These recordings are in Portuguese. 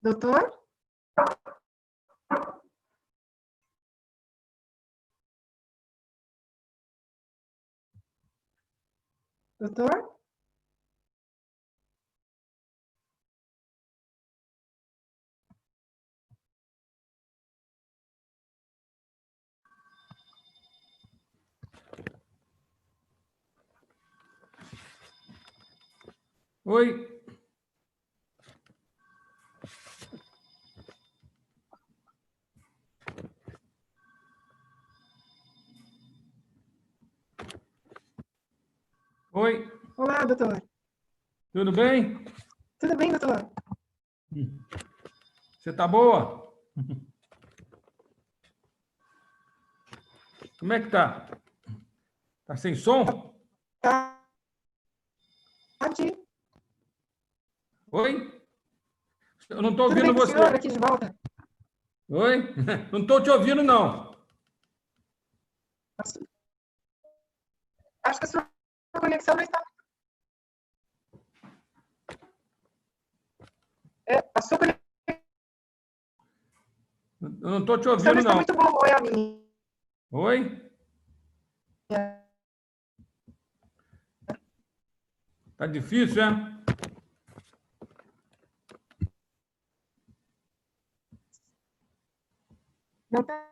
Doutor? Doutor? Oi. Oi. Olá, doutor. Tudo bem? Tudo bem, doutor? Você tá boa? Como é que tá? Tá sem som? Tarde. Oi? Eu não estou Tudo bem ouvindo com o você. senhor aqui de volta? Oi? Não estou te ouvindo, não. Acho que a sua conexão não está... a sua conexão Eu não estou te não ouvindo, está não. muito boa, ou é a minha? Oi? Tá difícil, é? Não está...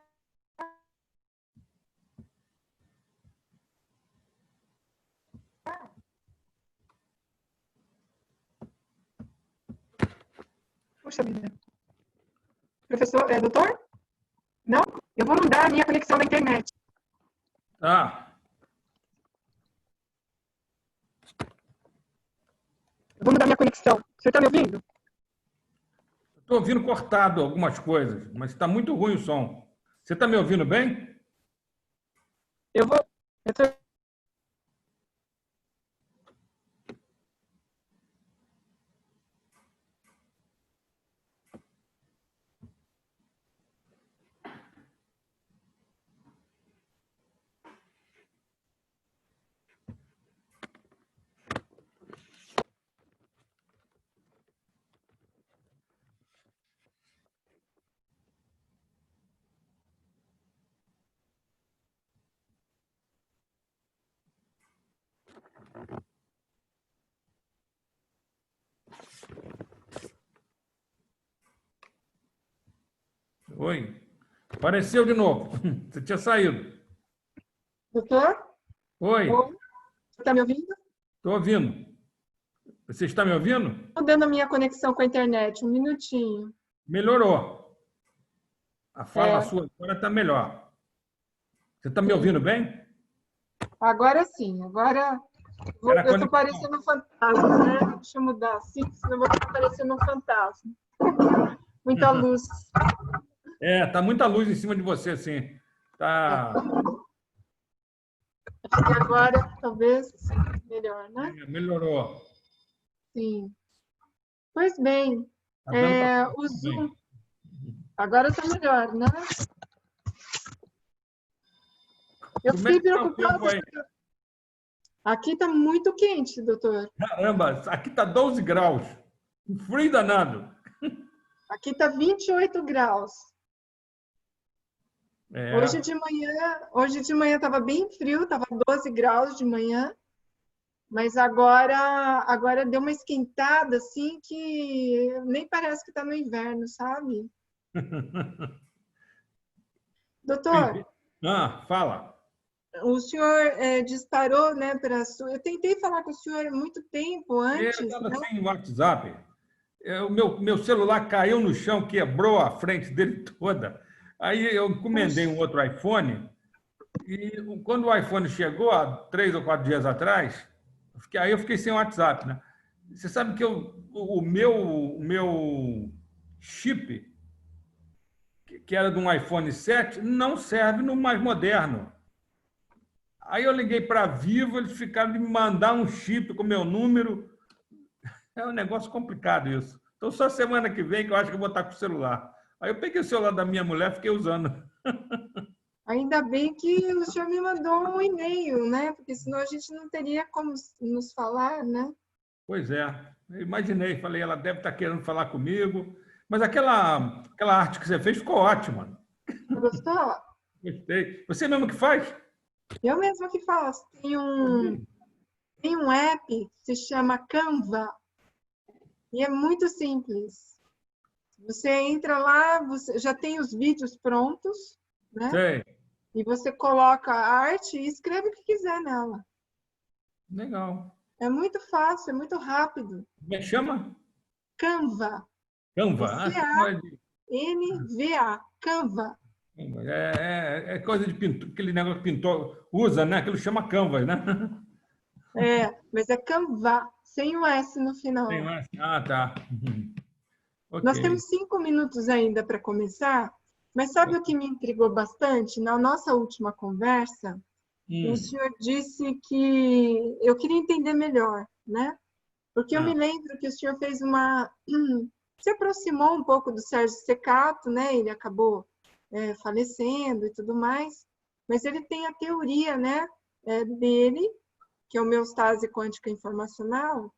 Puxa vida. Professor, doutor? Não? Eu vou mudar a minha conexão da internet. Tá. Eu vou mudar minha conexão. O senhor está me ouvindo? Estou ouvindo cortado algumas coisas, mas está muito ruim o som. Você está me ouvindo bem? Eu vou... Eu tô... Oi. Apareceu de novo. Você tinha saído. Doutor? Oi. Oi? Você está me ouvindo? Estou ouvindo. Você está me ouvindo? Mudando a minha conexão com a internet. Um minutinho. Melhorou. A fala É, sua agora está melhor. Você está me sim. ouvindo bem? Agora sim. Agora Era a eu estou conexão. parecendo um fantasma, né? Deixa eu mudar assim, senão eu vou estar parecendo um fantasma. Muita luz. É, tá muita luz em cima de você, sim. Tá. Acho que agora talvez melhor, né? Melhorou. Sim. Pois bem, Tá dando para o Zoom bem. agora está melhor, né? Eu Como é fiquei que tá o tempo preocupada. aí? Aqui está muito quente, doutor. Caramba, aqui tá 12 graus. Um frio danado. Aqui está 28 graus. É. Hoje de manhã estava bem frio, estava 12 graus de manhã, mas agora deu uma esquentada assim que nem parece que está no inverno, sabe? Doutor, Fala. o senhor disparou, né, para sua... Eu tentei falar com o senhor há muito tempo Eu antes, estava né? sem WhatsApp. O meu celular caiu no chão, quebrou a frente dele toda. Aí eu encomendei um Puxa, outro iPhone. E quando o iPhone chegou, há 3 ou 4 dias atrás, aí eu fiquei sem WhatsApp, né? Você sabe que o meu chip, que era de um iPhone 7, não serve no mais moderno. Aí eu liguei para a Vivo, eles ficaram de me mandar um chip com meu número. É um negócio complicado isso. Então, só semana que vem que eu acho que eu vou estar com o celular. Aí eu peguei o celular da minha mulher e fiquei usando. ainda bem que o senhor me mandou um e-mail, né? Porque senão a gente não teria como nos falar, né? Pois é, eu imaginei, falei, ela deve estar querendo falar comigo. Mas aquela arte que você fez ficou ótima. Gostou? Gostei. Você mesmo que faz? Eu mesma que faço. Tem um app que se chama Canva e é muito simples. Você entra lá, você já tem os vídeos prontos, né? Sei. E você coloca a arte e escreve o que quiser nela. Legal. É muito fácil, é muito rápido. Como é que chama? Canva. É Canva. Ah, Canva. Canva. é coisa de pintor, aquele negócio que pintor usa, né? Aquilo chama Canvas, né? É, mas é Canva, sem o S no Tem final. mais? Ah, tá. Nós Ok. temos 5 minutos ainda para começar, mas sabe o que me intrigou bastante? Na nossa última conversa, o Hum. senhor disse que eu queria entender melhor, né? Porque eu me Ah, lembro que o senhor fez uma... se aproximou um pouco do Sérgio Secato, né? Ele acabou falecendo e tudo mais, mas ele tem a teoria, né, dele, que é homeostase quântica informacional.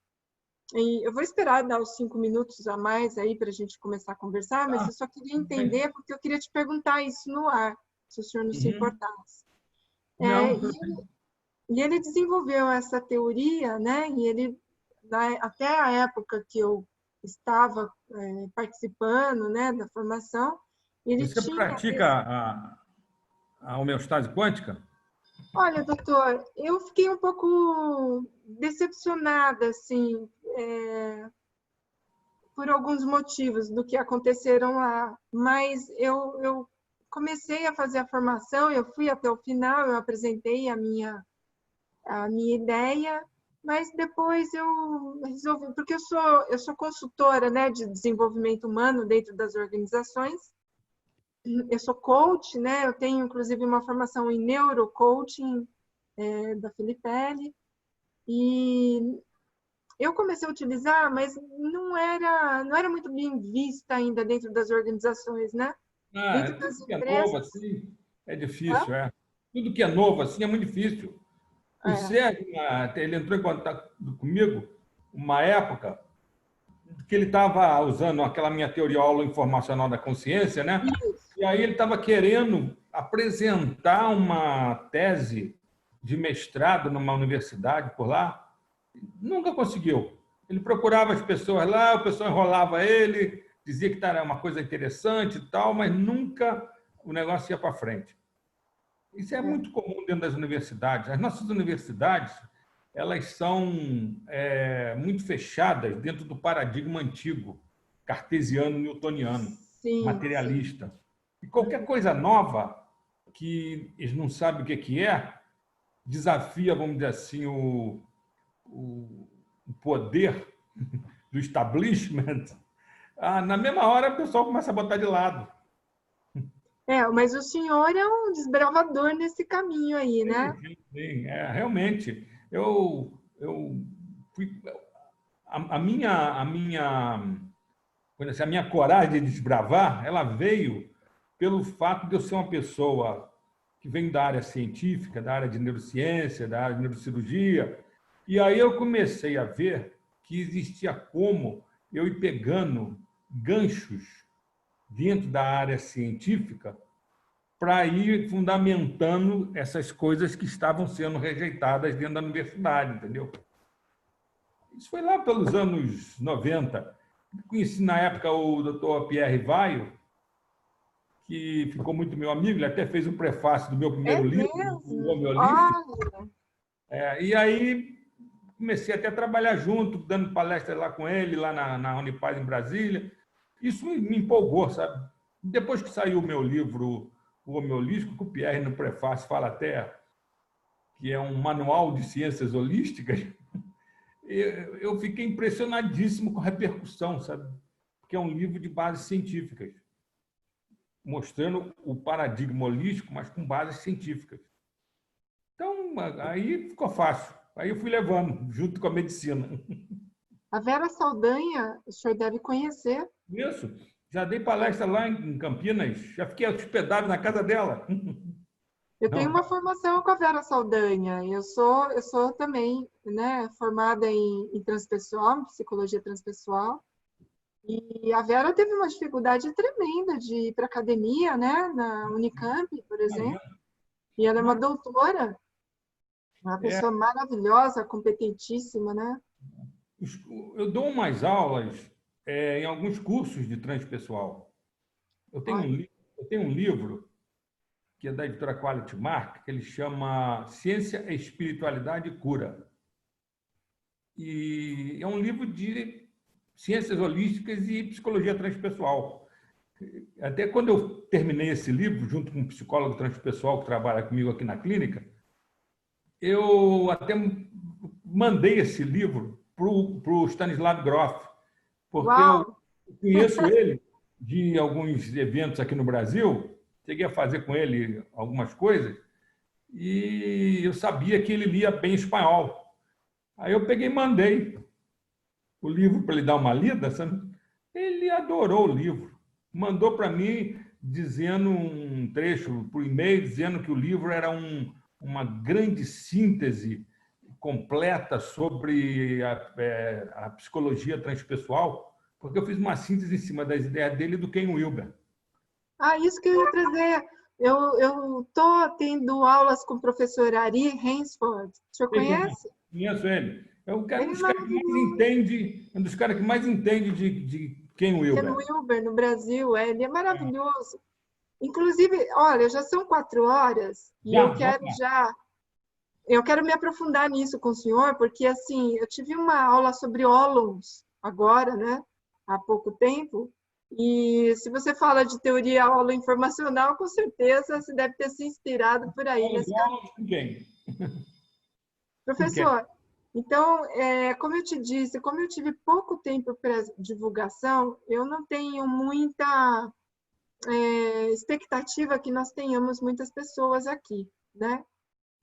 E eu vou esperar dar os 5 minutos a mais aí para a gente começar a conversar, mas tá. eu só queria Tudo bem. entender, porque eu queria te perguntar isso no ar, se o senhor não se Uhum. importasse. É, Não, e, tudo bem. e ele desenvolveu essa teoria, né? E ele, até a época que eu estava participando, né, da formação, ele Você tinha pratica esse... a homeostase quântica? Olha, doutor, eu fiquei um pouco decepcionada, assim, por alguns motivos do que aconteceram lá, mas eu comecei a fazer a formação, eu fui até o final, eu apresentei a minha ideia, mas depois eu resolvi, porque eu sou consultora, né, de desenvolvimento humano dentro das organizações, eu sou coach, né, eu tenho inclusive uma formação em neurocoaching da Filipelli, e eu comecei a utilizar, mas não era muito bem vista ainda dentro das organizações, né? Ah, Dentro das tudo que é novo empresas. assim é Hã? difícil, é. Tudo que é novo assim é muito difícil. O É, Sérgio, ele entrou em contato comigo uma época que ele estava usando aquela minha teoria holoinformacional da consciência, né? isso. E aí ele estava querendo apresentar uma tese de mestrado numa universidade por lá. Nunca conseguiu. Ele procurava as pessoas lá, o pessoal enrolava ele, dizia que era uma coisa interessante e tal, mas nunca o negócio ia para frente. Isso é É. muito comum dentro das universidades. As nossas universidades, elas são muito fechadas dentro do paradigma antigo, cartesiano, newtoniano, Sim, sim. materialista. E qualquer coisa nova que eles não sabem o que é, desafia, vamos dizer assim, o poder do establishment. Na mesma hora, o pessoal começa a botar de lado. Mas o senhor é um desbravador nesse caminho aí, né? Sim, sim, sim. Realmente, eu fui, a minha coragem de desbravar, ela veio pelo fato de eu ser uma pessoa que vem da área científica, da área de neurociência, da área de neurocirurgia, e aí eu comecei a ver que existia como eu ir pegando ganchos dentro da área científica para ir fundamentando essas coisas que estavam sendo rejeitadas dentro da universidade, entendeu? Isso foi lá pelos anos 90. Conheci na época o Dr. Pierre Vaio, que ficou muito meu amigo, ele até fez o prefácio do meu É primeiro livro, o mesmo. Homeolístico. Olha, E aí comecei até a trabalhar junto, dando palestra lá com ele, lá na Unipaz, em Brasília. Isso me empolgou, sabe? Depois que saiu o meu livro, o Homeolístico, que o Pierre, no prefácio, fala até que é um manual de ciências holísticas, eu fiquei impressionadíssimo com a repercussão, sabe? Porque é um livro de bases científicas, mostrando o paradigma holístico, mas com bases científicas. Então, aí ficou fácil. Aí eu fui levando, junto com a medicina. a Vera Saldanha, o senhor deve conhecer. Isso. Já dei palestra lá em Campinas, já fiquei hospedado na casa dela. Eu tenho Não, uma formação com a Vera Saldanha. Eu sou também, né, formada em transpessoal, em psicologia transpessoal. E a Vera teve uma dificuldade tremenda de ir para academia, né? Na Unicamp, por exemplo. E ela é uma doutora, uma É, pessoa maravilhosa, competentíssima, né? eu dou umas aulas em alguns cursos de transpessoal. Olha, Eu tenho um livro que é da editora Quality Mark, que ele chama Ciência, Espiritualidade e Cura. E é um livro de ciências holísticas e psicologia transpessoal. Até quando eu terminei esse livro, junto com um psicólogo transpessoal que trabalha comigo aqui na clínica, eu até mandei esse livro para o Stanislav Grof, porque uau! eu conheço ele de alguns eventos aqui no Brasil, cheguei a fazer com ele algumas coisas, e eu sabia que ele lia bem espanhol. Aí eu peguei e mandei o livro para ele dar uma lida, sabe? Ele adorou o livro. Mandou para mim dizendo um trecho por e-mail, dizendo que o livro era uma grande síntese completa sobre a psicologia transpessoal, porque eu fiz uma síntese em cima das ideias dele e do Ken Wilber. Ah, isso que eu ia trazer. Eu estou tendo aulas com o professor Ari Hainsford. O senhor Sei quem é. conhece? Conheço ele. É um Ele é dos caras que mais maravilhoso. entende, um dos caras que mais entende de Ken Ken Wilber. Wilber, no Brasil, ele é maravilhoso. Inclusive, olha, já são 4 horas e Já, vamos lá. eu quero me aprofundar nisso com o senhor, porque assim, eu tive uma aula sobre ólons agora, né, há pouco tempo, e se você fala de teoria holoinformacional, com certeza você deve ter se inspirado por aí nesse caminho. Com quem? Com quem? Professor, então, como eu te disse, como eu tive pouco tempo para divulgação, eu não tenho muita expectativa que nós tenhamos muitas pessoas aqui, né?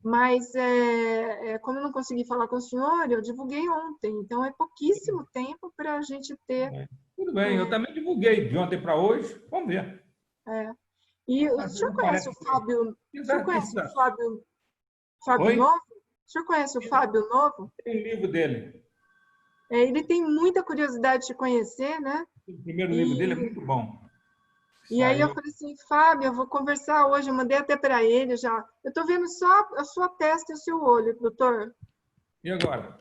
Mas, como eu não consegui falar com o senhor, eu divulguei ontem, então é pouquíssimo tempo para a gente ter. Tudo bem, eu também divulguei de ontem para hoje. Vamos ver. É. E o Às senhor vezes conhece parece o ser. Fábio? O senhor conhece o Precisa. Fábio Oi? Novo? O senhor conhece o Fábio Novo? Tem um livro dele. Ele tem muita curiosidade de conhecer, né? O primeiro livro dele é E, muito bom. e aí eu Saiu. falei assim, Fábio, eu vou conversar hoje, eu mandei até para ele já. Eu estou vendo só a sua testa e o seu olho, doutor. E agora?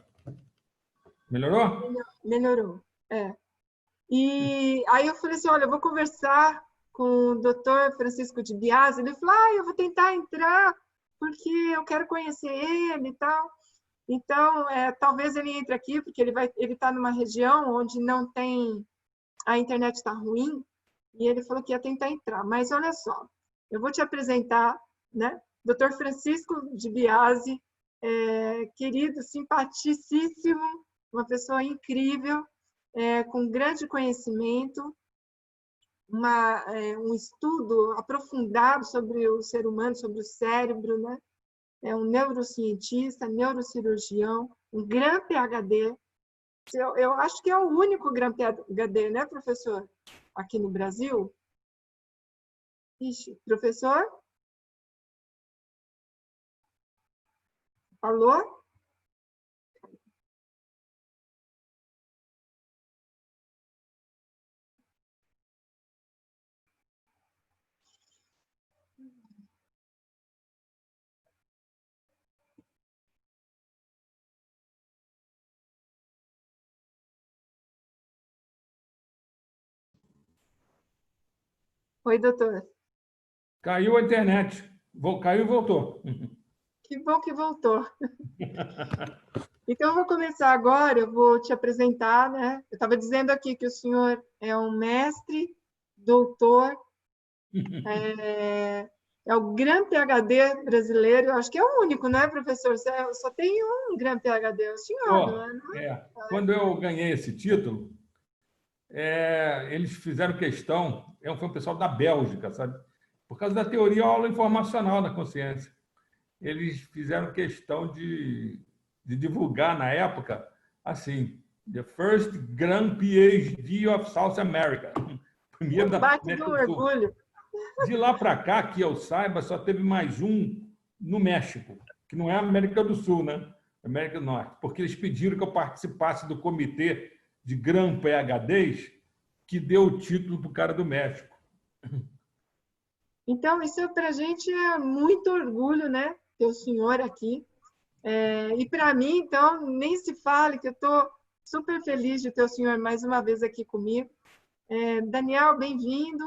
Melhorou? Melhorou. É. E aí eu falei assim, olha, eu vou conversar com o doutor Francisco de Biasi. Ele falou, eu vou tentar entrar, porque eu quero conhecer ele e tal. Então, talvez ele entre aqui, porque ele está numa região onde não tem, a internet está ruim, e ele falou que ia tentar entrar. Mas olha só, eu vou te apresentar, né? Dr. Francisco de Biasi, querido, simpaticíssimo, uma pessoa incrível, com grande conhecimento, um estudo aprofundado sobre o ser humano, sobre o cérebro, né? É um neurocientista, neurocirurgião, um gran PhD. Eu acho que é o único gran PhD, né, professor? Aqui no Brasil. Ixi, professor? Alô? Oi, doutor. Caiu a internet. Caiu e voltou. Que bom que voltou. Então, eu vou começar agora, eu vou te apresentar, né? Eu estava dizendo aqui que o senhor é um mestre, doutor, é o Gran PhD brasileiro, eu acho que é o único, né, professor? Só tem um Gran PhD, o senhor, não é? Quando eu ganhei esse título, eles fizeram questão, foi um pessoal da Bélgica, sabe? Por causa da teoria holoinformacional da consciência. Eles fizeram questão de divulgar na época, assim, the first Grand PhD of South America. Primeiro da Bate América do do Sul. orgulho. De lá para cá, que eu saiba, só teve mais um no México, que não é a América do Sul, né? América do Norte, porque eles pediram que eu participasse do comitê de Gran PhDs que deu o título para o cara do México. Então, isso para a gente é muito orgulho, né? Ter o senhor aqui. E para mim, então, nem se fale que eu estou super feliz de ter o senhor mais uma vez aqui comigo. Daniel, bem-vindo.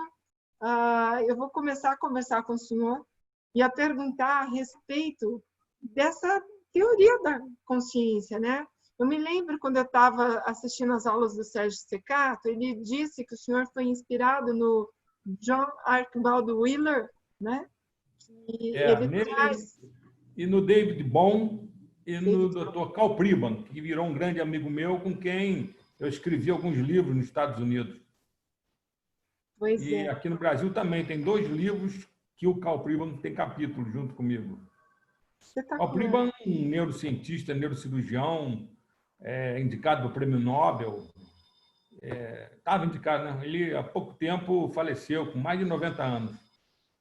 Eu vou começar a conversar com o senhor e a perguntar a respeito dessa teoria da consciência, né? Eu me lembro quando eu estava assistindo as aulas do Sérgio Secato, ele disse que o senhor foi inspirado no John Archibald Wheeler, né? Nele e no David Bohm e no Dr. Carl Pribban, que virou um grande amigo meu, com quem eu escrevi alguns livros nos Estados Unidos. Aqui no Brasil também tem 2 livros que o Carl Pribban tem capítulo junto comigo. Carl Pribban é um neurocientista, neurocirurgião, indicado para o Prêmio Nobel. Estava indicado, né? Ele há pouco tempo faleceu, com mais de 90 anos.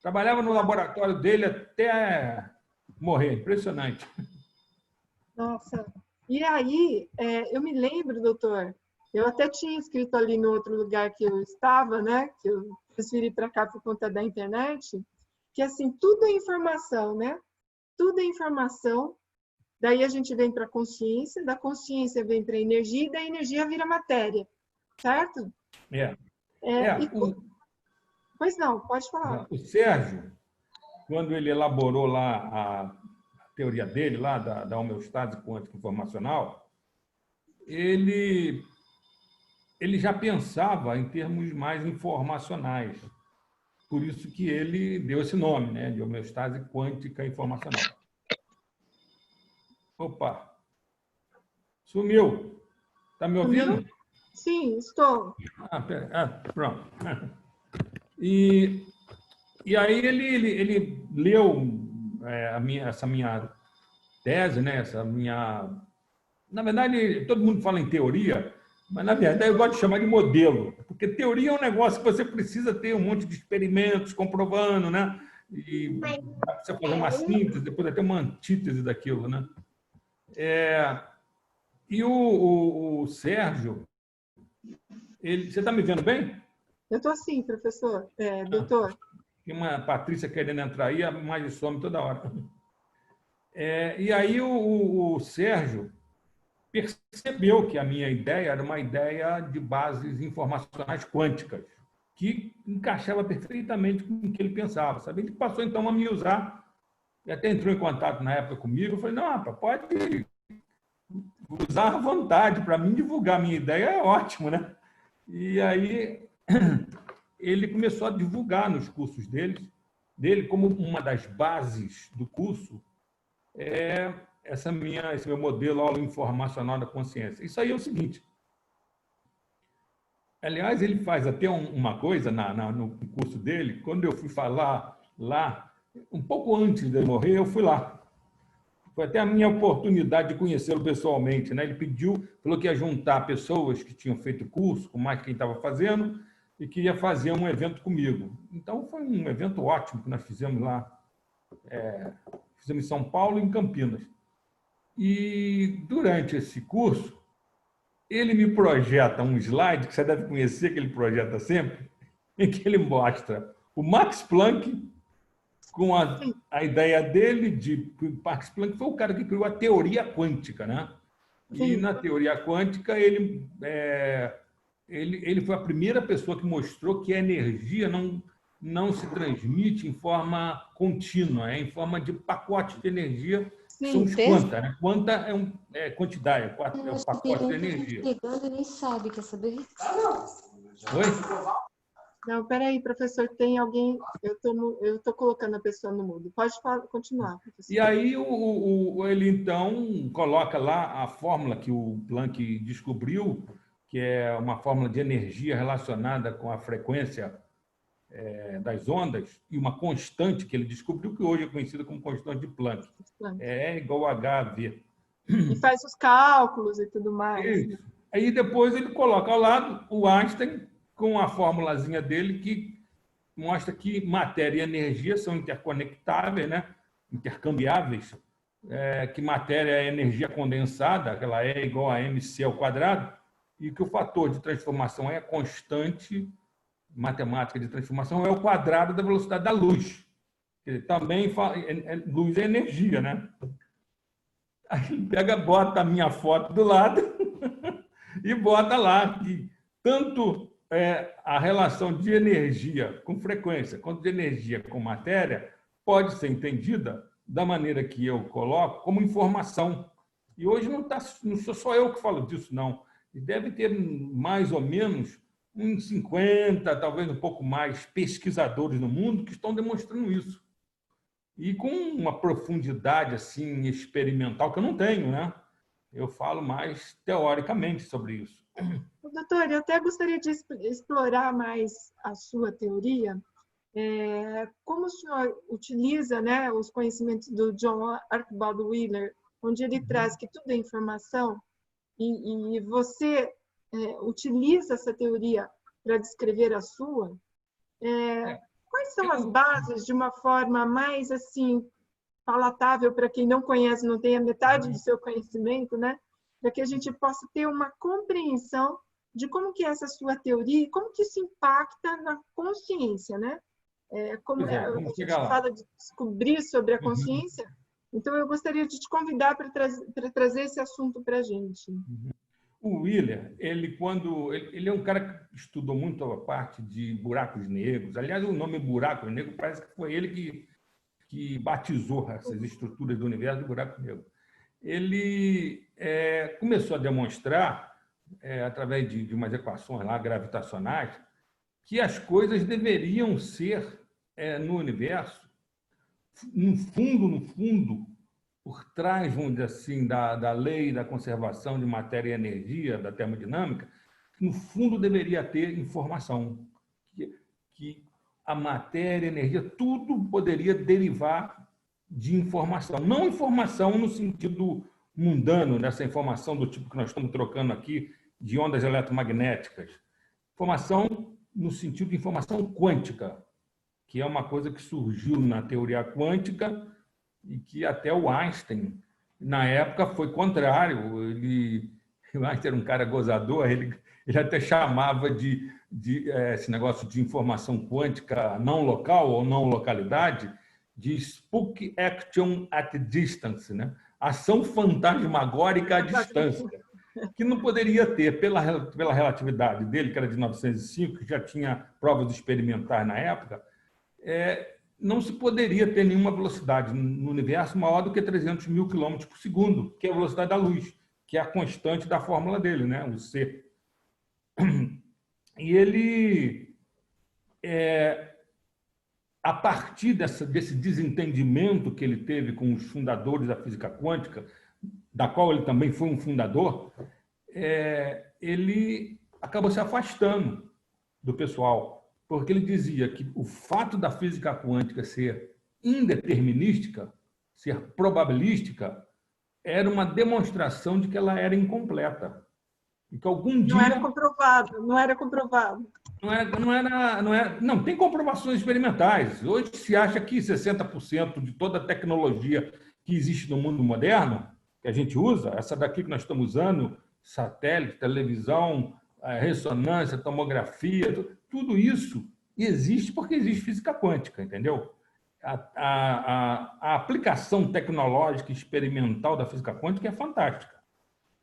Trabalhava no laboratório dele até morrer. Impressionante. Nossa. E aí, eu me lembro, doutor, eu até tinha escrito ali no outro lugar que eu estava, né? Que eu transferi para cá por conta da internet, que assim, tudo é informação, né? Tudo é informação. Daí a gente vem para a consciência, da consciência vem para a energia, e da energia vira matéria. Certo? Pois não, pode falar. O Sérgio, quando ele elaborou lá a teoria dele, lá da homeostase quântica informacional, ele já pensava em termos mais informacionais. Por isso que ele deu esse nome, né, de homeostase quântica informacional. Opa! Sumiu. Está me ouvindo? Sumiu? Sim, estou. Pronto. E aí ele leu essa minha tese, né? Na verdade, todo mundo fala em teoria, mas na verdade eu gosto de chamar de modelo, porque teoria é um negócio que você precisa ter um monte de experimentos comprovando, né? E dá para você fazer uma síntese, depois até uma antítese daquilo, né? E o Sérgio, você está me vendo bem? Eu estou sim, professor, doutor. Tem uma Patrícia querendo entrar aí, a imagem some toda hora. E aí o Sérgio percebeu que a minha ideia era uma ideia de bases informacionais quânticas, que encaixava perfeitamente com o que ele pensava. Sabe? Ele passou, então, a me usar, e até entrou em contato na época comigo. Eu falei, não, rapaz, pode usar à vontade, para mim divulgar a minha ideia é ótimo, né? E aí ele começou a divulgar nos cursos dele como uma das bases do curso esse meu modelo aula informacional da consciência. Isso aí é o seguinte. Aliás, ele faz até uma coisa no curso dele. Quando eu fui falar lá, um pouco antes de ele morrer, eu fui lá. Foi até a minha oportunidade de conhecê-lo pessoalmente, né? Ele falou que ia juntar pessoas que tinham feito o curso, com mais quem estava fazendo, e que ia fazer um evento comigo. Então, foi um evento ótimo que nós fizemos lá. Fizemos em São Paulo e em Campinas. E, durante esse curso, ele me projeta um slide, que você deve conhecer, que ele projeta sempre, em que ele mostra o Max Planck, com a ideia dele de... Max Planck foi o cara que criou a teoria quântica, né? E, na teoria quântica, ele foi a primeira pessoa que mostrou que a energia não se transmite em forma contínua, em forma de pacote de energia. São os quanta, né? Quanta é quantidade, é o pacote de energia. Ligando, nem sabe, quer saber? Oi? Não, peraí, professor, tem alguém... Eu tô colocando a pessoa no mudo. Pode continuar, professor. E aí ele, então, coloca lá a fórmula que o Planck descobriu, que é uma fórmula de energia relacionada com a frequência das ondas, e uma constante que ele descobriu, que hoje é conhecida como constante de Planck. É igual a HV. E faz os cálculos e tudo mais. Isso. Aí depois ele coloca ao lado o Einstein com a formulazinha dele que mostra que matéria e energia são interconectáveis, né? Intercambiáveis, que matéria é energia condensada, que ela é igual a mc², e que o fator de transformação é constante, matemática de transformação, é o quadrado da velocidade da luz. Também luz é energia, né? Aí ele pega, bota a minha foto do lado e bota lá que tanto a relação de energia com frequência quanto de energia com matéria pode ser entendida da maneira que eu coloco como informação. E hoje não sou só eu que falo disso, não. E deve ter mais ou menos uns 50, talvez um pouco mais, pesquisadores no mundo que estão demonstrando isso. E com uma profundidade assim experimental que eu não tenho, né? Eu falo mais teoricamente sobre isso. Doutor, eu até gostaria de explorar mais a sua teoria. Como o senhor utiliza, né, os conhecimentos do John Archibald Wheeler, onde ele traz que tudo é informação, e você utiliza essa teoria para descrever a sua, quais são as bases de uma forma mais assim palatável para quem não conhece, não tem a metade do seu conhecimento, né? Para que a gente possa ter uma compreensão de como que é essa sua teoria e como que isso impacta na consciência, né? A gente fala de descobrir sobre a consciência, então eu gostaria de te convidar para trazer esse assunto para a gente. O Wheeler, ele é um cara que estudou muito a parte de buracos negros. Aliás, o nome buraco negro parece que foi ele que batizou essas estruturas do universo de buraco negro. Ele começou a demonstrar, através de umas equações lá gravitacionais, que as coisas deveriam ser, no universo, no fundo, por trás, vamos dizer assim, da lei da conservação de matéria e energia, da termodinâmica, no fundo deveria ter informação, que a matéria, a energia, tudo poderia derivar de informação. Não informação no sentido mundano, dessa informação do tipo que nós estamos trocando aqui, de ondas eletromagnéticas. Informação no sentido de informação quântica, que é uma coisa que surgiu na teoria quântica e que até o Einstein, na época, foi contrário. O Einstein era um cara gozador, ele até chamava de esse negócio de informação quântica não local ou não localidade de spook action at distance, né? Ação fantasmagórica à distância, que não poderia ter, pela relatividade dele, que era de 905, que já tinha provas experimentais na época, não se poderia ter nenhuma velocidade no universo maior do que 300 mil quilômetros por segundo, que é a velocidade da luz, que é a constante da fórmula dele, né? O C. E ele, a partir desse desentendimento que ele teve com os fundadores da física quântica, da qual ele também foi um fundador, ele acabou se afastando do pessoal, porque ele dizia que o fato da física quântica ser indeterminística, ser probabilística, era uma demonstração de que ela era incompleta. E que algum dia... Não era comprovado, não era comprovado. Não, tem comprovações experimentais. Hoje se acha que 60% de toda a tecnologia que existe no mundo moderno, que a gente usa, essa daqui que nós estamos usando, satélite, televisão, ressonância, tomografia, tudo isso existe porque existe física quântica, entendeu? A aplicação tecnológica experimental da física quântica é fantástica.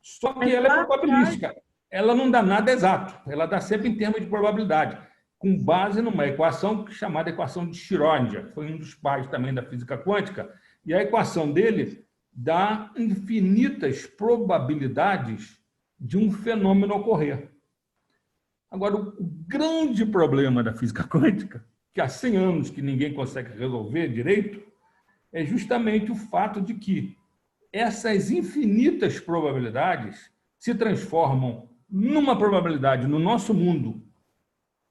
Só que ela é probabilística. Ela não dá nada exato. Ela dá sempre em termos de probabilidade, com base numa equação chamada equação de Schrödinger, que foi um dos pais também da física quântica, e a equação dele dá infinitas probabilidades de um fenômeno ocorrer. Agora, o grande problema da física quântica, que há 100 anos que ninguém consegue resolver direito, é justamente o fato de que essas infinitas probabilidades se transformam numa probabilidade no nosso mundo,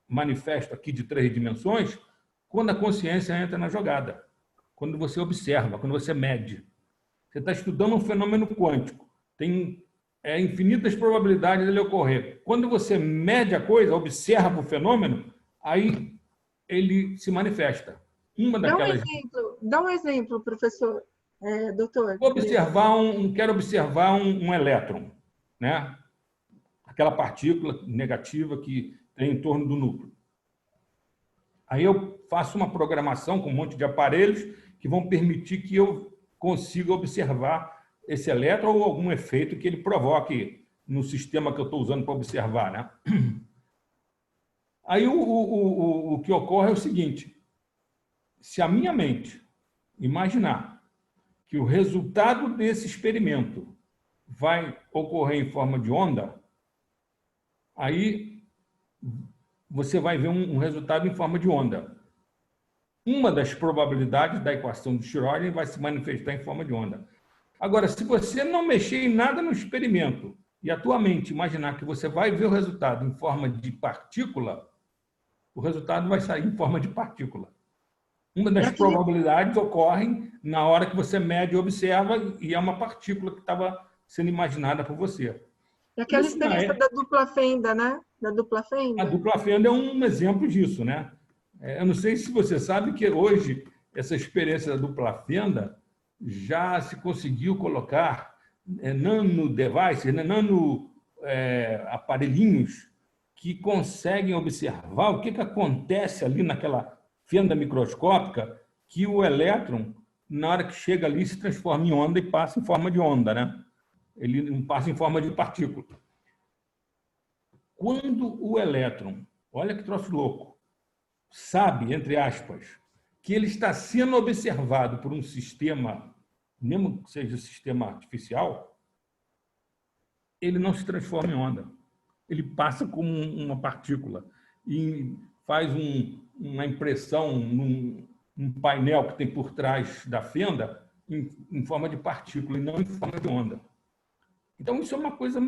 manifesto aqui de 3 dimensões, quando a consciência entra na jogada, quando você observa, quando você mede. Você está estudando um fenômeno quântico, tem infinitas probabilidades dele ocorrer. Quando você mede a coisa, observa o fenômeno, aí ele se manifesta. Dá um exemplo, professor, doutor. Quero observar um elétron, né? aquela partícula negativa que tem em torno do núcleo. Aí eu faço uma programação com um monte de aparelhos que vão permitir que eu consiga observar esse elétron ou algum efeito que ele provoque no sistema que eu estou usando para observar, né? Aí o que ocorre é o seguinte: se a minha mente imaginar que o resultado desse experimento vai ocorrer em forma de onda, aí você vai ver um resultado em forma de onda. Uma das probabilidades da equação de Schrödinger vai se manifestar em forma de onda. Agora, se você não mexer em nada no experimento e a tua mente imaginar que você vai ver o resultado em forma de partícula, o resultado vai sair em forma de partícula. Uma das probabilidades ocorrem na hora que você mede e observa, e é uma partícula que estava sendo imaginada por você. É aquela experiência da dupla fenda, né? Da dupla fenda. A dupla fenda é um exemplo disso, né? Eu não sei se você sabe que hoje essa experiência da dupla fenda já se conseguiu colocar nano devices, nano aparelhinhos que conseguem observar o que acontece ali naquela fenda microscópica, que o elétron, na hora que chega ali, se transforma em onda e passa em forma de onda, né? Ele não passa em forma de partícula. Quando o elétron, olha que troço louco, sabe, entre aspas, que ele está sendo observado por um sistema, mesmo que seja sistema artificial, ele não se transforma em onda. Ele passa como uma partícula e faz uma impressão num painel que tem por trás da fenda em forma de partícula e não em forma de onda. Então, isso é uma coisa,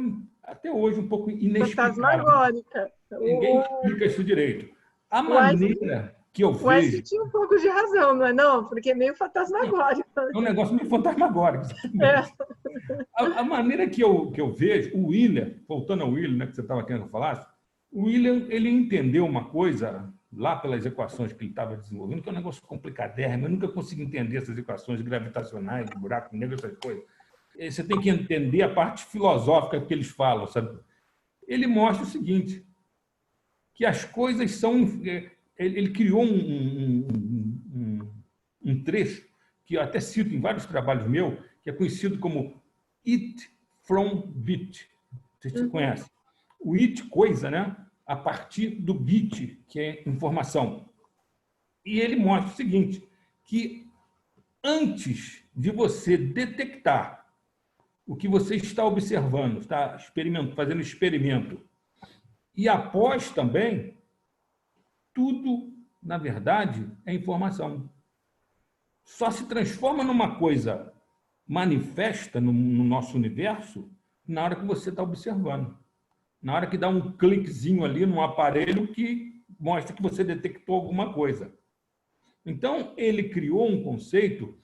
até hoje, um pouco inexplicável. Fantasmagórica. Ninguém explica isso direito. A maneira que eu vejo... O Einstein tinha um pouco de razão, não é não? Porque é meio fantasmagórico. É um negócio meio fantasmagórico. A maneira que eu vejo, o Wheeler, voltando ao Wheeler, né, que você estava querendo que eu falasse, o Wheeler, ele entendeu uma coisa, lá pelas equações que ele estava desenvolvendo, que é um negócio complicadérrimo. Eu nunca consegui entender essas equações gravitacionais, de buraco negro, essas coisas. Você tem que entender a parte filosófica que eles falam, sabe? Ele mostra o seguinte, que as coisas são... Ele criou um trecho, que eu até cito em vários trabalhos meus, que é conhecido como it from bit. Você conhece? O it, coisa, né? A partir do bit, que é informação. E ele mostra o seguinte, que antes de você detectar o que você está observando, está fazendo experimento, e após também, tudo, na verdade, é informação. Só se transforma numa coisa manifesta no nosso universo na hora que você está observando. Na hora que dá um cliquezinho ali num aparelho que mostra que você detectou alguma coisa. Então, ele criou um conceito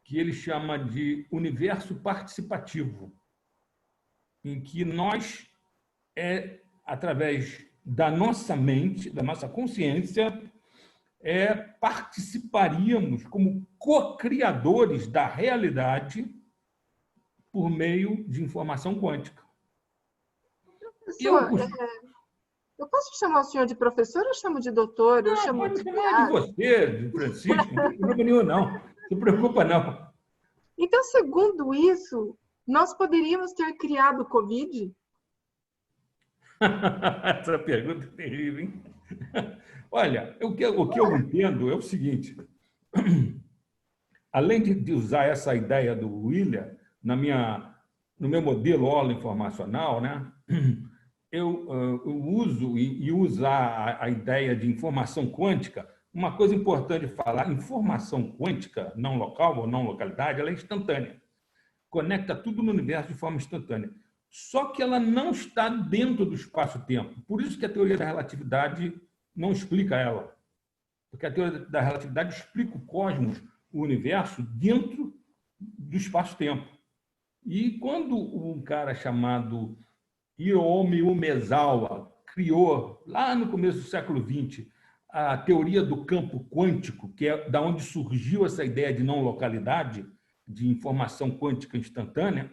que ele chama de universo participativo, em que nós, através da nossa mente, da nossa consciência, participaríamos como co-criadores da realidade por meio de informação quântica. Eu posso chamar o senhor de professor ou chamo de doutor? Eu chamo pode chamar de você, de Francisco, não tem problema nenhum, não. Não se preocupa, não. Então, segundo isso, nós poderíamos ter criado o Covid? Essa pergunta é terrível, hein? Olha, o que eu entendo é o seguinte. Além de usar essa ideia do Wheeler no meu modelo aula informacional, né? Eu uso e usar a ideia de informação quântica. Uma coisa importante de falar, informação quântica não local ou não localidade, ela é instantânea. Conecta tudo no universo de forma instantânea. Só que ela não está dentro do espaço-tempo. Por isso que a teoria da relatividade não explica ela. Porque a teoria da relatividade explica o cosmos, o universo, dentro do espaço-tempo. E quando um cara chamado Hiromi Umezawa criou, lá no começo do século XX, a teoria do campo quântico, que é da onde surgiu essa ideia de não localidade, de informação quântica instantânea,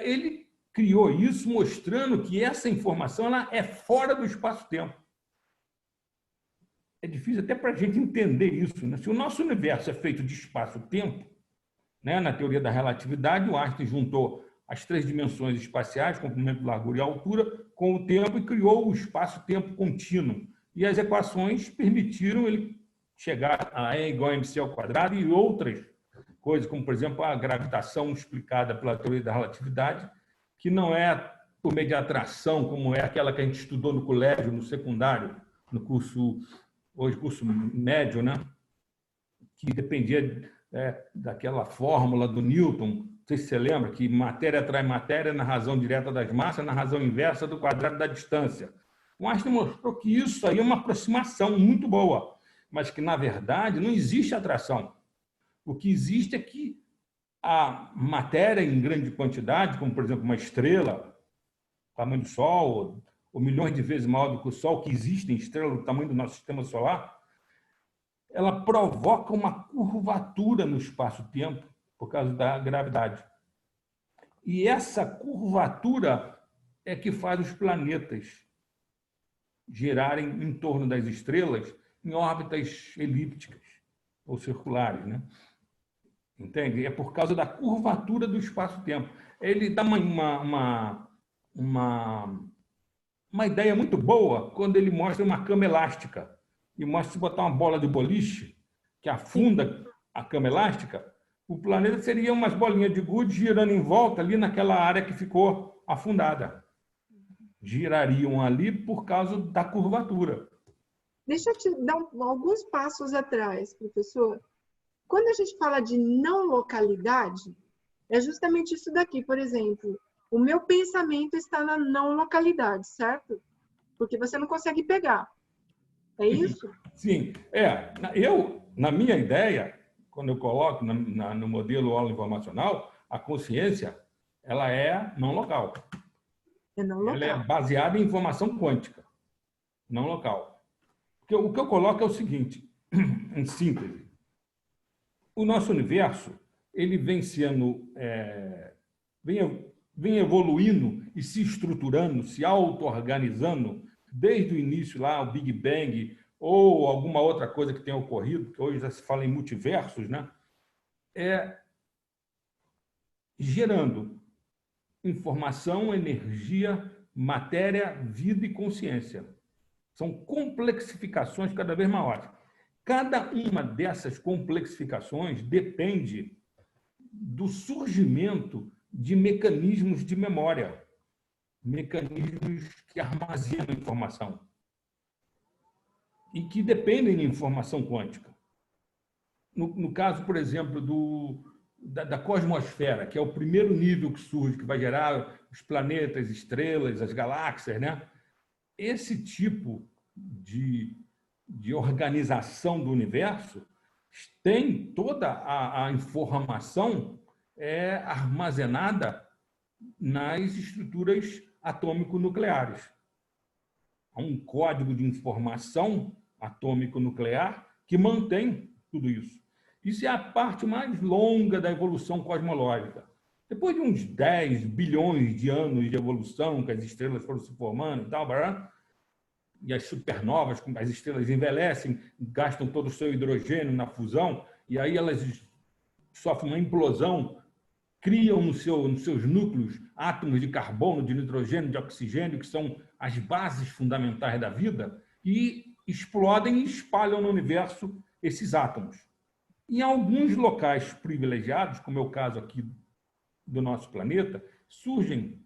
ele criou isso mostrando que essa informação ela é fora do espaço-tempo. É difícil até para a gente entender isso, né? Se o nosso universo é feito de espaço-tempo, né? Na teoria da relatividade, o Einstein juntou as 3 dimensões espaciais, comprimento, largura e altura, com o tempo e criou o espaço-tempo contínuo. E as equações permitiram ele chegar a E igual a mc ao quadrado e outras coisas, como, por exemplo, a gravitação explicada pela teoria da relatividade, que não é por meio de atração, como é aquela que a gente estudou no colégio, no secundário, no curso, hoje curso médio, né? Que dependia daquela fórmula do Newton. Não sei se você lembra, que matéria atrai matéria na razão direta das massas, na razão inversa do quadrado da distância. O Einstein mostrou que isso aí é uma aproximação muito boa, mas que, na verdade, não existe atração. O que existe é que a matéria em grande quantidade, como, por exemplo, uma estrela, tamanho do Sol, ou milhões de vezes maior do que o Sol, que existem estrelas do tamanho do nosso sistema solar, ela provoca uma curvatura no espaço-tempo por causa da gravidade. E essa curvatura é que faz os planetas girarem em torno das estrelas em órbitas elípticas ou circulares, né? Entende? É por causa da curvatura do espaço-tempo. Ele dá uma ideia muito boa quando ele mostra uma cama elástica e mostra se botar uma bola de boliche que afunda a cama elástica, o planeta seria umas bolinhas de gude girando em volta ali naquela área que ficou afundada. Girariam ali por causa da curvatura. Deixa eu te dar alguns passos atrás, professor. Quando a gente fala de não localidade, é justamente isso daqui. Por exemplo, o meu pensamento está na não localidade, certo? Porque você não consegue pegar. É isso? Sim. Eu, na minha ideia, quando eu coloco no modelo aula informacional, a consciência ela é não local. É não local. Ela é baseada em informação quântica, não local. Porque o que eu coloco é o seguinte, em síntese. O nosso universo ele vem sendo, vem evoluindo e se estruturando, se auto-organizando desde o início lá, o Big Bang ou alguma outra coisa que tenha ocorrido, que hoje já se fala em multiversos, né? Gerando informação, energia, matéria, vida e consciência. São complexificações cada vez maiores. Cada uma dessas complexificações depende do surgimento de mecanismos de memória, mecanismos que armazenam informação e que dependem de informação quântica. No caso, por exemplo, da cosmosfera, que é o primeiro nível que surge, que vai gerar os planetas, estrelas, as galáxias, né? Esse tipo de organização do universo tem toda a informação armazenada nas estruturas atômico-nucleares. Há um código de informação atômico-nuclear que mantém tudo isso. Isso é a parte mais longa da evolução cosmológica. Depois de uns 10 bilhões de anos de evolução, que as estrelas foram se formando e tal, e as supernovas, como as estrelas envelhecem, gastam todo o seu hidrogênio na fusão, e aí elas sofrem uma implosão, criam nos seus núcleos átomos de carbono, de nitrogênio, de oxigênio, que são as bases fundamentais da vida, e explodem e espalham no universo esses átomos. Em alguns locais privilegiados, como é o caso aqui do nosso planeta, surgem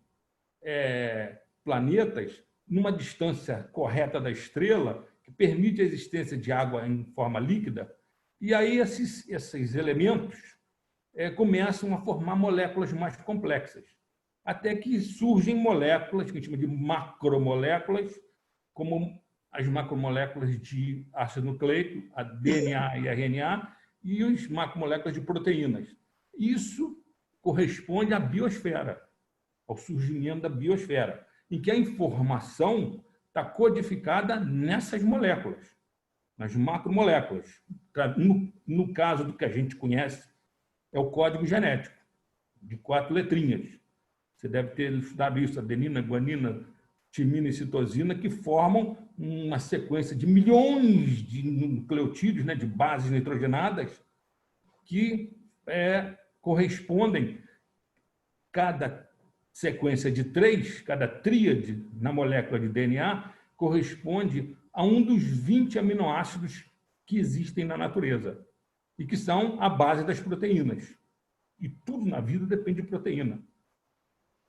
planetas numa distância correta da estrela, que permite a existência de água em forma líquida, e aí esses elementos começam a formar moléculas mais complexas, até que surgem moléculas que a gente chama de macromoléculas, como as macromoléculas de ácido nucleico, a DNA e a RNA, e as macromoléculas de proteínas. Isso corresponde à biosfera, ao surgimento da biosfera, em que a informação está codificada nessas moléculas, nas macromoléculas. No caso do que a gente conhece, é o código genético, de 4 letrinhas. Você deve ter estudado isso, adenina, guanina, timina e citosina, que formam uma sequência de milhões de nucleotídeos, né, de bases nitrogenadas, que correspondem, cada sequência de 3, cada tríade na molécula de DNA, corresponde a um dos 20 aminoácidos que existem na natureza e que são a base das proteínas. E tudo na vida depende de proteína.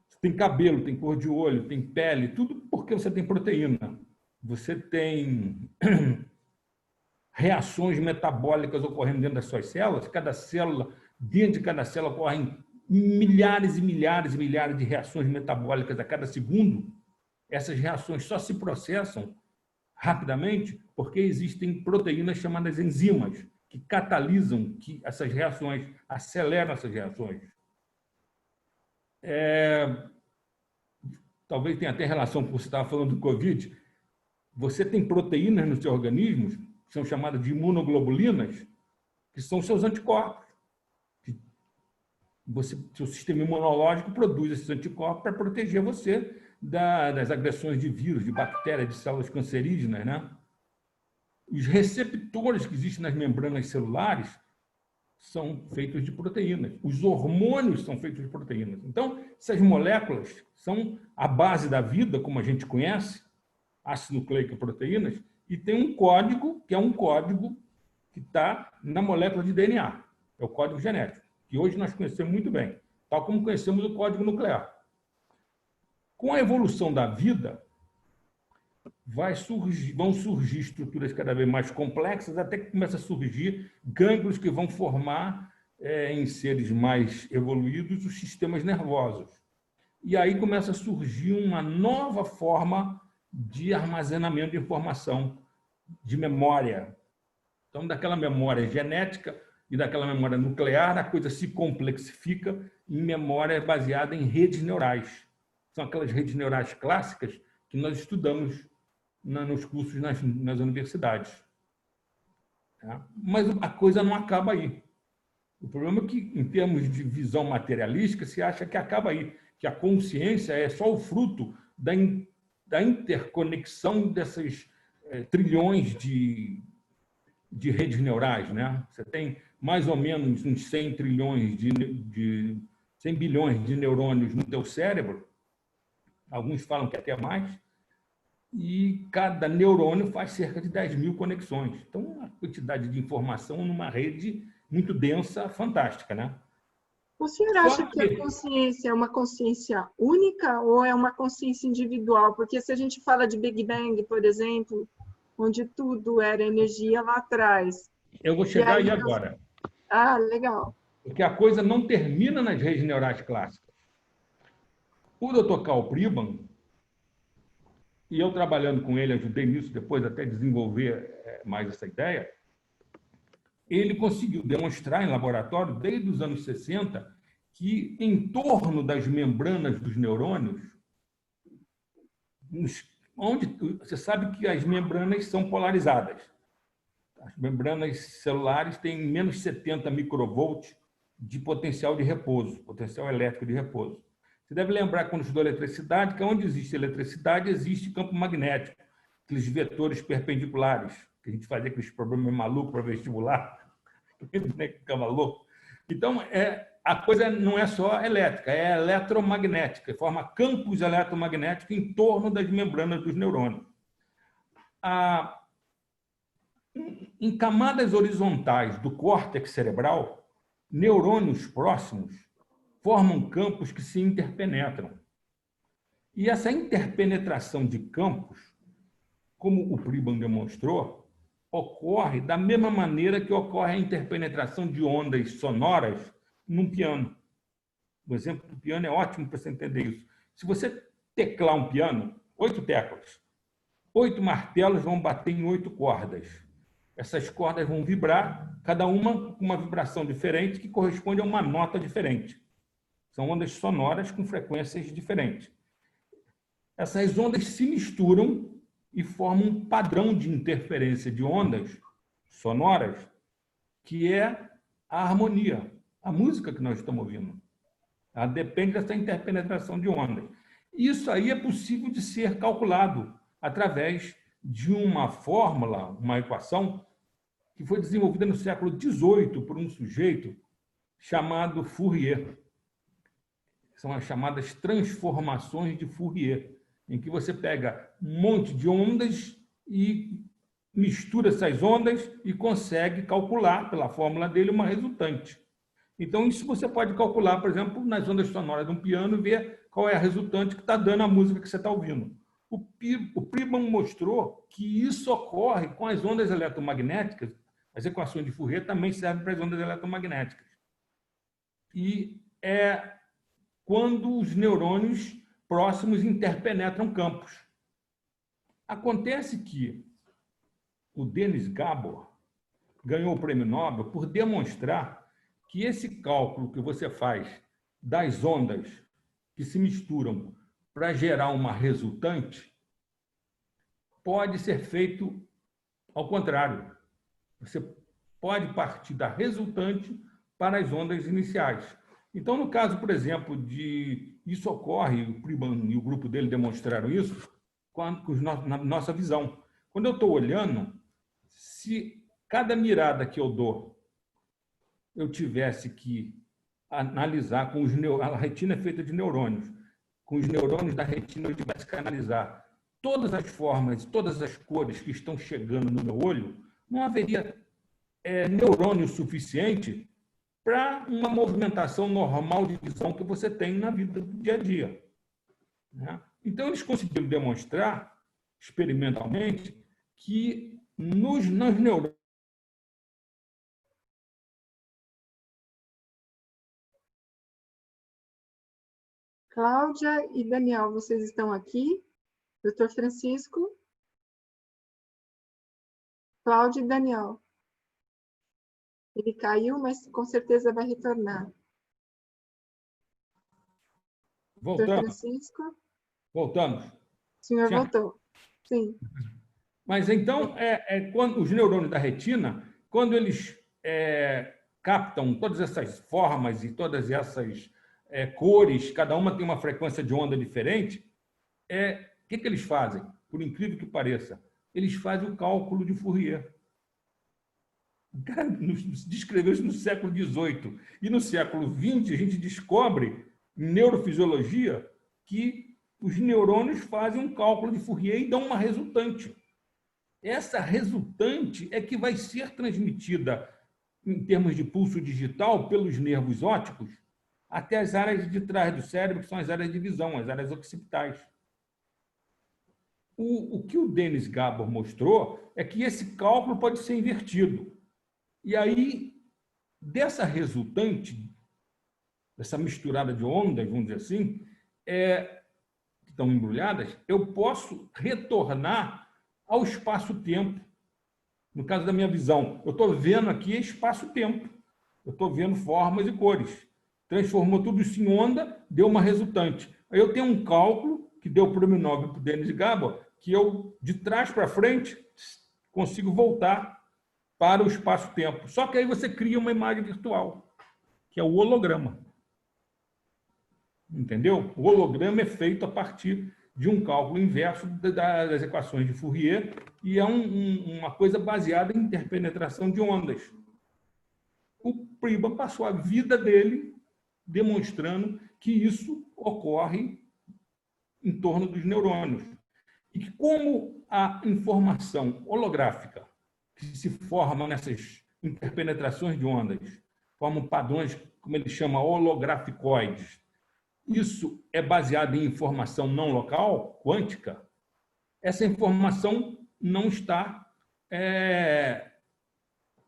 Você tem cabelo, tem cor de olho, tem pele, tudo porque você tem proteína. Você tem reações metabólicas ocorrendo dentro das suas células. Cada célula, dentro de cada célula, ocorrem milhares e milhares e milhares de reações metabólicas a cada segundo. Essas reações só se processam rapidamente porque existem proteínas chamadas enzimas que catalisam essas reações, aceleram essas reações. Talvez tenha até relação com o que você estava falando do Covid. Você tem proteínas no seu organismo, que são chamadas de imunoglobulinas, que são seus anticorpos. Seu sistema imunológico produz esses anticorpos para proteger você das agressões de vírus, de bactérias, de células cancerígenas, né? Os receptores que existem nas membranas celulares são feitos de proteínas. Os hormônios são feitos de proteínas. Então, essas moléculas são a base da vida, como a gente conhece, ácido nucleico e proteínas, e tem um código, que é um código que está na molécula de DNA. É o código genético, que hoje nós conhecemos muito bem, tal como conhecemos o código nuclear. Com a evolução da vida, vão surgir estruturas cada vez mais complexas, até que começa a surgir gânglios que vão formar, em seres mais evoluídos, os sistemas nervosos. E aí começa a surgir uma nova forma de armazenamento de informação, de memória. Então, daquela memória genética e daquela memória nuclear, a coisa se complexifica em memória baseada em redes neurais. São aquelas redes neurais clássicas que nós estudamos nos cursos nas universidades. Mas a coisa não acaba aí. O problema é que, em termos de visão materialística, se acha que acaba aí, que a consciência é só o fruto da interconexão dessas trilhões de redes neurais, né? Você tem mais ou menos uns 100 trilhões 100 bilhões de neurônios no teu cérebro, alguns falam que até mais, e cada neurônio faz cerca de 10 mil conexões. Então, uma quantidade de informação numa rede muito densa, fantástica, né? O senhor acha que a consciência é uma consciência única ou é uma consciência individual? Porque se a gente fala de Big Bang, por exemplo, onde tudo era energia lá atrás. Eu vou chegar aí agora. Ah, legal. Porque a coisa não termina nas redes neurais clássicas. O Dr. Karl Pribban, e eu trabalhando com ele, ajudei nisso depois até desenvolver mais essa ideia, ele conseguiu demonstrar em laboratório, desde os anos 60, que em torno das membranas dos neurônios, onde você sabe que as membranas são polarizadas. As membranas celulares têm menos 70 microvolts de potencial de repouso, potencial elétrico de repouso. Você deve lembrar, quando estudou eletricidade, que onde existe eletricidade, existe campo magnético, aqueles vetores perpendiculares, que a gente fazia aqueles problemas malucos para vestibular, que ficava louco. Então, a coisa não é só elétrica, é eletromagnética, forma campos eletromagnéticos em torno das membranas dos neurônios. Em camadas horizontais do córtex cerebral, neurônios próximos formam campos que se interpenetram. E essa interpenetração de campos, como o Pribban demonstrou, ocorre da mesma maneira que ocorre a interpenetração de ondas sonoras num piano. O exemplo do piano é ótimo para você entender isso. Se você teclar um piano, 8 teclas, 8 martelos vão bater em 8 cordas. Essas cordas vão vibrar, cada uma com uma vibração diferente que corresponde a uma nota diferente. São ondas sonoras com frequências diferentes. Essas ondas se misturam e formam um padrão de interferência de ondas sonoras, que é a harmonia, a música que nós estamos ouvindo. Ela depende dessa interpenetração de ondas. Isso aí é possível de ser calculado através de uma fórmula, uma equação, que foi desenvolvida no século XVIII por um sujeito chamado Fourier. São as chamadas transformações de Fourier, em que você pega um monte de ondas e mistura essas ondas e consegue calcular, pela fórmula dele, uma resultante. Então, isso você pode calcular, por exemplo, nas ondas sonoras de um piano e ver qual é a resultante que está dando a música que você está ouvindo. O Priban mostrou que isso ocorre com as ondas eletromagnéticas. As equações de Fourier também servem para as ondas eletromagnéticas. E é quando os neurônios próximos interpenetram campos. Acontece que o Denis Gabor ganhou o prêmio Nobel por demonstrar que esse cálculo que você faz das ondas que se misturam para gerar uma resultante pode ser feito ao contrário. Você pode partir da resultante para as ondas iniciais. Então, no caso, por exemplo, isso ocorre, o Priban e o grupo dele demonstraram isso na nossa visão. Quando eu estou olhando, se cada mirada que eu dou eu tivesse que analisar com a retina é feita de neurônios, com os neurônios da retina eu tivesse que analisar todas as formas, todas as cores que estão chegando no meu olho, não haveria neurônio suficiente para uma movimentação normal de visão que você tem na vida do dia a dia. Então, eles conseguiram demonstrar, experimentalmente, que nos neurônios. Cláudia e Daniel, vocês estão aqui? Doutor Francisco? Cláudia e Daniel. Ele caiu, mas com certeza vai retornar. Doutor Francisco? Voltamos. O senhor voltou. Sim. Mas então, quando os neurônios da retina, quando eles captam todas essas formas e todas essas cores, cada uma tem uma frequência de onda diferente, o que eles fazem? Por incrível que pareça, eles fazem o cálculo de Fourier. O cara descreveu isso no século XVIII. E no século XX, a gente descobre, em neurofisiologia, que os neurônios fazem um cálculo de Fourier e dão uma resultante. Essa resultante é que vai ser transmitida, em termos de pulso digital, pelos nervos ópticos, até as áreas de trás do cérebro, que são as áreas de visão, as áreas occipitais. O que o Denis Gabor mostrou é que esse cálculo pode ser invertido. E aí, dessa resultante, dessa misturada de ondas, vamos dizer assim, que estão embrulhadas, eu posso retornar ao espaço-tempo. No caso da minha visão, eu estou vendo aqui espaço-tempo. Eu estou vendo formas e cores. Transformou tudo isso em onda, deu uma resultante. Aí eu tenho um cálculo que deu o prêmio Nobel para o Denis Gabor, que eu, de trás para frente, consigo voltar para o espaço-tempo. Só que aí você cria uma imagem virtual, que é o holograma. Entendeu? O holograma é feito a partir de um cálculo inverso das equações de Fourier e é uma coisa baseada em interpenetração de ondas. O Priban passou a vida dele demonstrando que isso ocorre em torno dos neurônios. E que como a informação holográfica que se forma nessas interpenetrações de ondas formam padrões, como ele chama, holograficoides, isso é baseado em informação não local, quântica, essa informação não está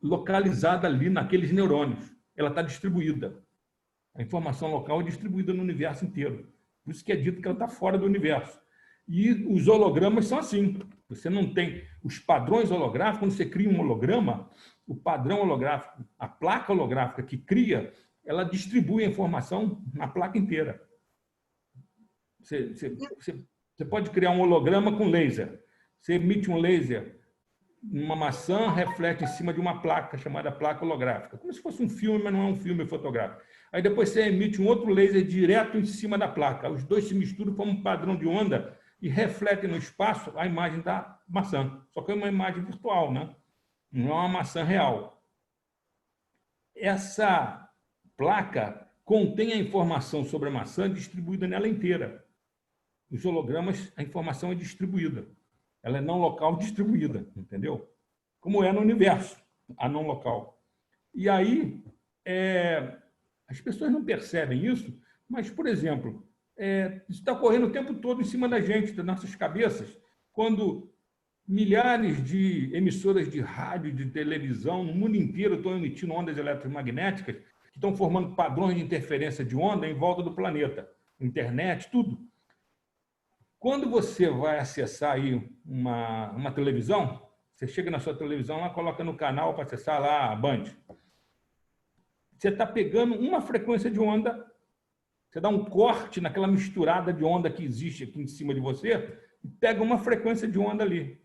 localizada ali naqueles neurônios. Ela está distribuída. A informação local é distribuída no universo inteiro. Por isso que é dito que ela está fora do universo. E os hologramas são assim. Você não tem os padrões holográficos. Quando você cria um holograma, o padrão holográfico, a placa holográfica que cria, ela distribui a informação na placa inteira. Você pode criar um holograma com laser. Você emite um laser uma maçã reflete em cima de uma placa chamada placa holográfica, como se fosse um filme, mas não é um filme fotográfico. Aí depois você emite um outro laser direto em cima da placa. Os dois se misturam como um padrão de onda e refletem no espaço a imagem da maçã. Só que é uma imagem virtual, né? Não é uma maçã real. Essa placa contém a informação sobre a maçã distribuída nela inteira. Os hologramas, a informação é distribuída. Ela é não local distribuída, entendeu? Como é no universo, a não local. E aí, as pessoas não percebem isso, mas, por exemplo, isso está ocorrendo o tempo todo em cima da gente, das nossas cabeças, quando milhares de emissoras de rádio, de televisão, no mundo inteiro estão emitindo ondas eletromagnéticas que estão formando padrões de interferência de onda em volta do planeta. Internet, tudo. Quando você vai acessar aí uma televisão, você chega na sua televisão lá, coloca no canal para acessar lá a Band. Você está pegando uma frequência de onda, você dá um corte naquela misturada de onda que existe aqui em cima de você e pega uma frequência de onda ali.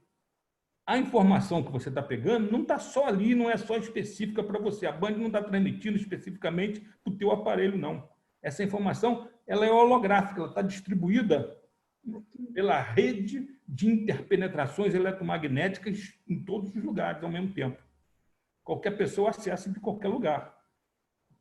A informação que você está pegando não está só ali, não é só específica para você. A Band não está transmitindo especificamente para o teu aparelho, não. Essa informação ela é holográfica, ela está distribuída pela rede de interpenetrações eletromagnéticas em todos os lugares ao mesmo tempo. Qualquer pessoa acessa de qualquer lugar.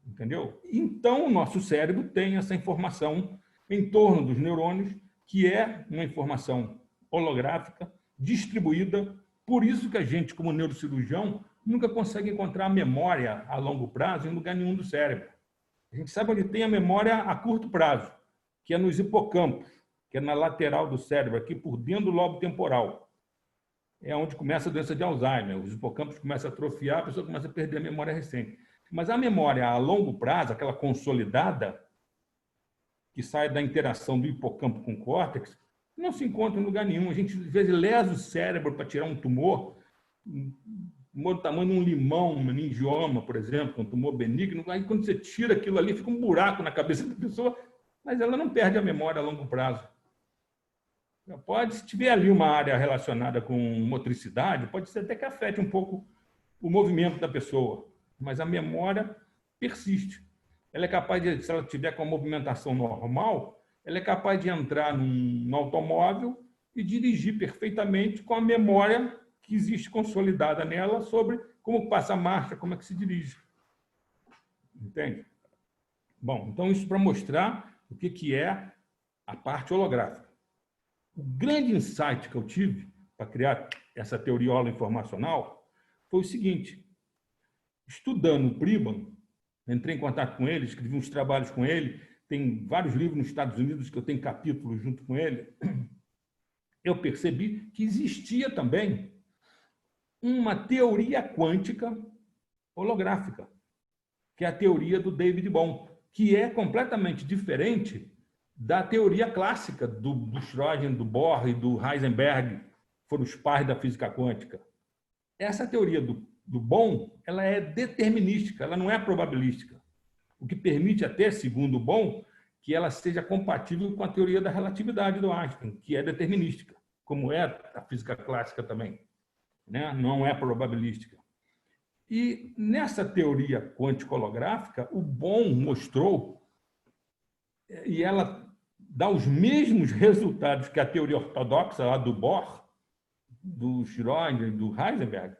Entendeu? Então, o nosso cérebro tem essa informação em torno dos neurônios, que é uma informação holográfica, distribuída. Por isso que a gente, como neurocirurgião, nunca consegue encontrar a memória a longo prazo em lugar nenhum do cérebro. A gente sabe onde tem a memória a curto prazo, que é nos hipocampos, que é na lateral do cérebro, aqui por dentro do lobo temporal. É onde começa a doença de Alzheimer. Os hipocampos começam a atrofiar, a pessoa começa a perder a memória recente. Mas a memória a longo prazo, aquela consolidada, que sai da interação do hipocampo com o córtex, não se encontra em lugar nenhum. A gente, às vezes, lesa o cérebro para tirar um tumor do tamanho de um limão, um meningioma, por exemplo, um tumor benigno. Aí, quando você tira aquilo ali, fica um buraco na cabeça da pessoa, mas ela não perde a memória a longo prazo. Pode, se tiver ali uma área relacionada com motricidade, pode ser até que afete um pouco o movimento da pessoa, mas a memória persiste. Ela é capaz de, se ela tiver com a movimentação normal, ela é capaz de entrar num automóvel e dirigir perfeitamente com a memória que existe consolidada nela sobre como passa a marcha, como é que se dirige. Entende? Bom, então isso para mostrar o que é a parte holográfica. O grande insight que eu tive para criar essa teoria holoinformacional foi o seguinte: estudando o Priban, entrei em contato com ele, escrevi uns trabalhos com ele, tem vários livros nos Estados Unidos que eu tenho capítulos junto com ele, eu percebi que existia também uma teoria quântica holográfica, que é a teoria do David Bohm, que é completamente diferente da teoria clássica do Schrödinger, do Bohr e do Heisenberg, que foram os pais da física quântica. Essa teoria do Bohm, ela é determinística, ela não é probabilística, o que permite até, segundo o Bohm, que ela seja compatível com a teoria da relatividade do Einstein, que é determinística, como é a física clássica também, né? Não é probabilística. E nessa teoria quântico-holográfica, o Bohm mostrou, e ela dá os mesmos resultados que a teoria ortodoxa lá do Bohr, do Schrödinger e do Heisenberg,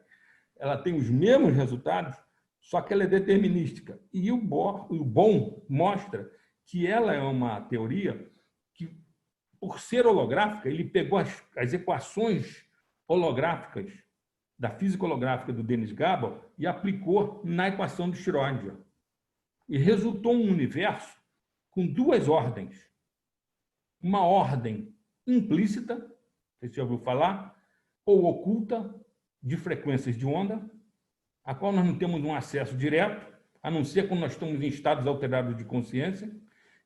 ela tem os mesmos resultados, só que ela é determinística. E o Bohm mostra que ela é uma teoria que, por ser holográfica, ele pegou as equações holográficas da física holográfica do Dennis Gabor e aplicou na equação do Schrödinger. E resultou um universo com duas ordens. Uma ordem implícita, você já ouviu falar, ou oculta, de frequências de onda, a qual nós não temos um acesso direto, a não ser quando nós estamos em estados alterados de consciência,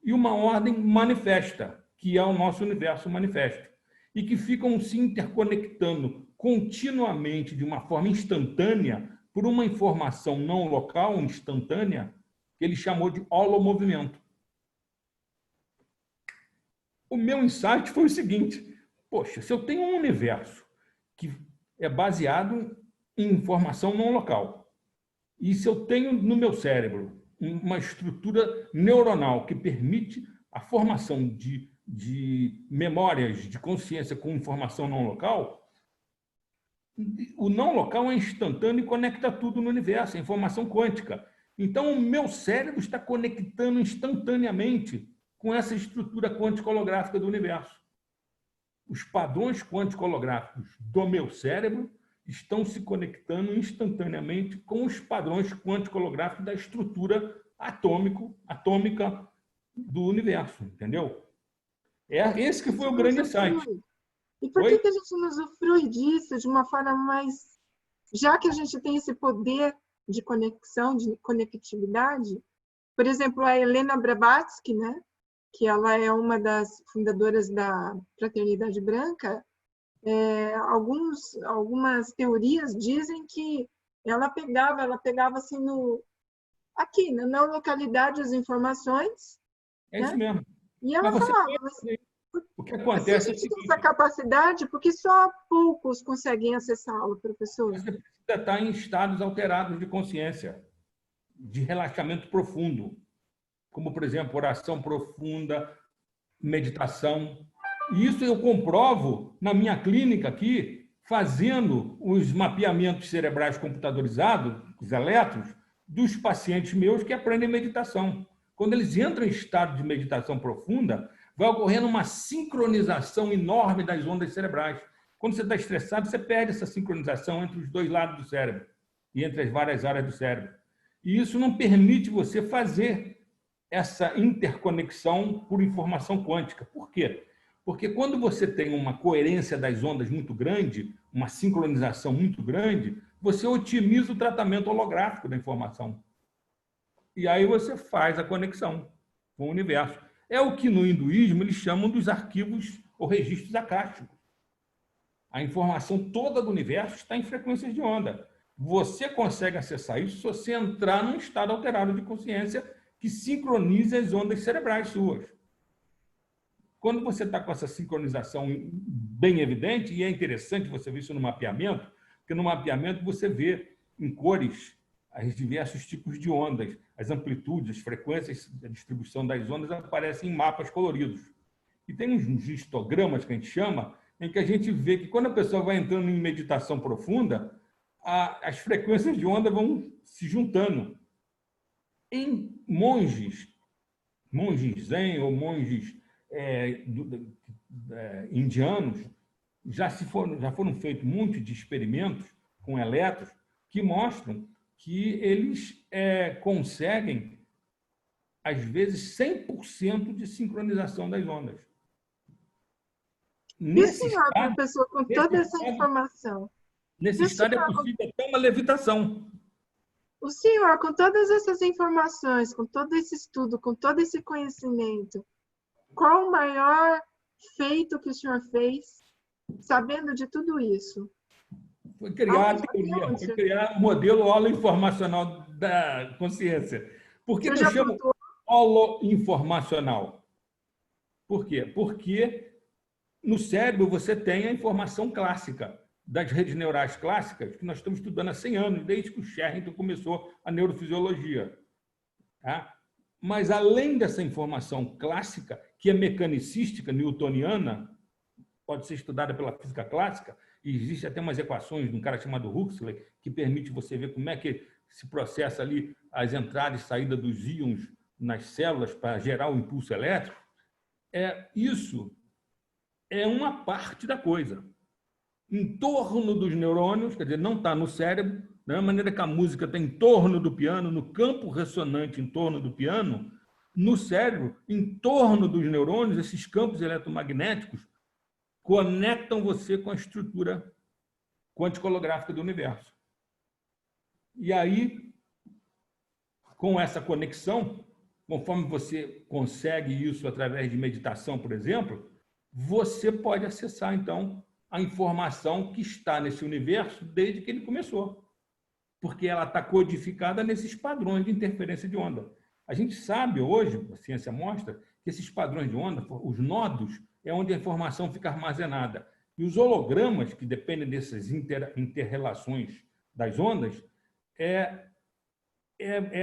e uma ordem manifesta, que é o nosso universo manifesto, e que ficam se interconectando continuamente, de uma forma instantânea, por uma informação não local, instantânea, que ele chamou de holomovimento. O meu insight foi o seguinte: poxa, se eu tenho um universo que é baseado em informação não local. E se eu tenho no meu cérebro uma estrutura neuronal que permite a formação de memórias de consciência com informação não local, o não local é instantâneo e conecta tudo no universo, é informação quântica. Então, o meu cérebro está conectando instantaneamente com essa estrutura quântico-holográfica do universo. Os padrões quântico-holográficos do meu cérebro estão se conectando instantaneamente com os padrões quântico-holográficos da estrutura atômica do universo, entendeu? Esse que foi o grande insight. E por que a gente não usufrui disso de uma forma mais... Já que a gente tem esse poder de conexão, de conectividade, por exemplo, a Helena Blavatsky, né? Que ela é uma das fundadoras da Fraternidade Branca, algumas teorias dizem que ela pegava assim aqui, na localidade, as informações. É isso mesmo. E ela falava, o que acontece se a gente tem essa capacidade, porque só poucos conseguem acessá-lo, professor? Você precisa estar em estados alterados de consciência, de relaxamento profundo, como, por exemplo, oração profunda, meditação. E isso eu comprovo na minha clínica aqui, fazendo os mapeamentos cerebrais computadorizados, os elétrons, dos pacientes meus que aprendem meditação. Quando eles entram em estado de meditação profunda, vai ocorrendo uma sincronização enorme das ondas cerebrais. Quando você está estressado, você perde essa sincronização entre os dois lados do cérebro e entre as várias áreas do cérebro. E isso não permite você fazer essa interconexão por informação quântica. Por quê? Porque quando você tem uma coerência das ondas muito grande, uma sincronização muito grande, você otimiza o tratamento holográfico da informação. E aí você faz a conexão com o universo. É o que no hinduísmo eles chamam dos arquivos ou registros akáshicos. A informação toda do universo está em frequências de onda. Você consegue acessar isso se você entrar num estado alterado de consciência que sincroniza as ondas cerebrais suas. Quando você está com essa sincronização bem evidente, e é interessante você ver isso no mapeamento, porque no mapeamento você vê em cores os diversos tipos de ondas, as amplitudes, as frequências, a distribuição das ondas aparecem em mapas coloridos. E tem uns histogramas que a gente chama, em que a gente vê que quando a pessoa vai entrando em meditação profunda, as frequências de onda vão se juntando. Em monges zen ou monges indianos, já foram feitos muitos de experimentos com elétrons que mostram que eles conseguem, às vezes, 100% de sincronização das ondas. Nesse estado, professor, com toda essa informação. Nesse estado é possível até uma levitação. O senhor, com todas essas informações, com todo esse estudo, com todo esse conhecimento, qual o maior feito que o senhor fez, sabendo de tudo isso? Foi criar a teoria, foi criar o modelo holoinformacional da consciência. Por que eu chamo holoinformacional? Por quê? Porque no cérebro você tem a informação clássica das redes neurais clássicas que nós estamos estudando há 100 anos, desde que o Sherrington começou a neurofisiologia. Tá? Mas, além dessa informação clássica, que é mecanicística, newtoniana, pode ser estudada pela física clássica, e existe até umas equações de um cara chamado Huxley, que permite você ver como é que se processa ali as entradas e saídas dos íons nas células para gerar o impulso elétrico. Isso é uma parte da coisa. Em torno dos neurônios, quer dizer, não está no cérebro, da mesma maneira que a música está em torno do piano, no campo ressonante em torno do piano, no cérebro, em torno dos neurônios, esses campos eletromagnéticos conectam você com a estrutura quântico-holográfica do universo. E aí, com essa conexão, conforme você consegue isso através de meditação, por exemplo, você pode acessar, então, a informação que está nesse universo desde que ele começou. Porque ela está codificada nesses padrões de interferência de onda. A gente sabe hoje, a ciência mostra, que esses padrões de onda, os nodos, é onde a informação fica armazenada. E os hologramas, que dependem dessas inter-relações das ondas, é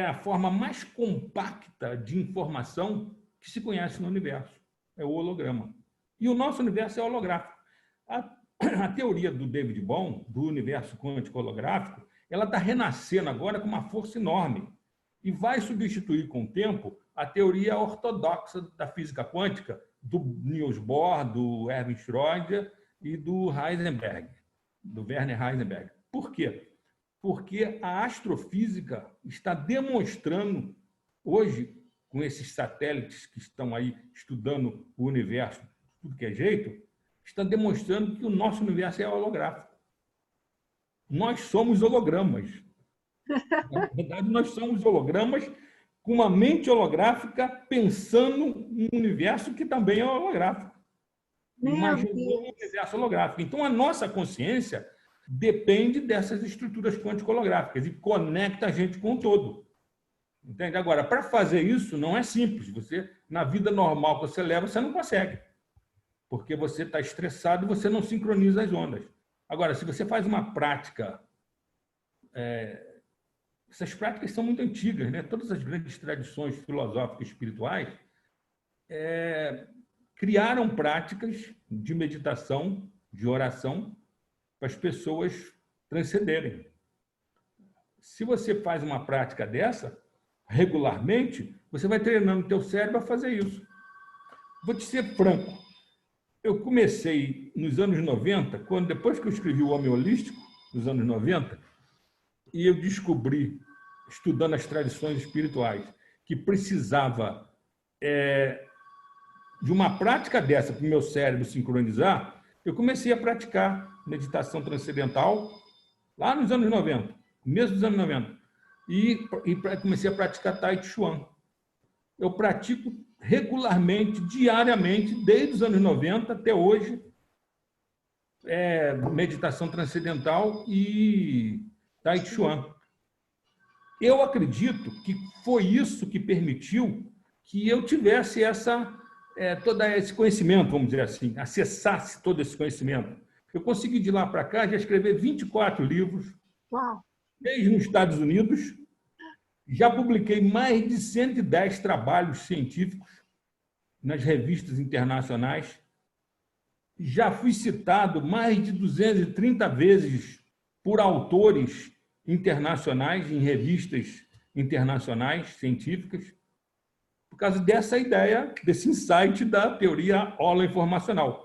a forma mais compacta de informação que se conhece no universo. É o holograma. E o nosso universo é holográfico. A teoria do David Bohm, do universo quântico holográfico, ela está renascendo agora com uma força enorme e vai substituir com o tempo a teoria ortodoxa da física quântica do Niels Bohr, do Erwin Schrödinger e do Heisenberg, do Werner Heisenberg. Por quê? Porque a astrofísica está demonstrando, hoje, com esses satélites que estão aí estudando o universo de tudo que é jeito, está demonstrando que o nosso universo é holográfico. Nós somos hologramas. Na verdade, nós somos hologramas com uma mente holográfica pensando em um universo que também é holográfico. Imaginando um universo holográfico. Então, a nossa consciência depende dessas estruturas quântico-holográficas e conecta a gente com o todo. Entende? Agora, para fazer isso, não é simples. Você, na vida normal que você leva, você não consegue. Porque você está estressado e você não sincroniza as ondas. Agora, se você faz uma prática... essas práticas são muito antigas, né? Todas as grandes tradições filosóficas e espirituais criaram práticas de meditação, de oração, para as pessoas transcenderem. Se você faz uma prática dessa, regularmente, você vai treinando o teu cérebro a fazer isso. Vou te ser franco. Eu comecei nos anos 90, depois que eu escrevi O Homem Holístico, nos anos 90, e eu descobri, estudando as tradições espirituais, que precisava de uma prática dessa para o meu cérebro sincronizar, eu comecei a praticar meditação transcendental lá nos anos 90, começo dos anos 90, e comecei a praticar Tai Chi Chuan. Eu pratico regularmente, diariamente, desde os anos 90 até hoje, meditação transcendental e Tai Chi Chuan. Eu acredito que foi isso que permitiu que eu tivesse todo esse conhecimento, vamos dizer assim, acessasse todo esse conhecimento. Eu consegui, de lá para cá, já escrever 24 livros, desde nos Estados Unidos, já publiquei mais de 110 trabalhos científicos nas revistas internacionais, já fui citado mais de 230 vezes por autores internacionais, em revistas internacionais científicas, por causa dessa ideia, desse insight da teoria holoinformacional.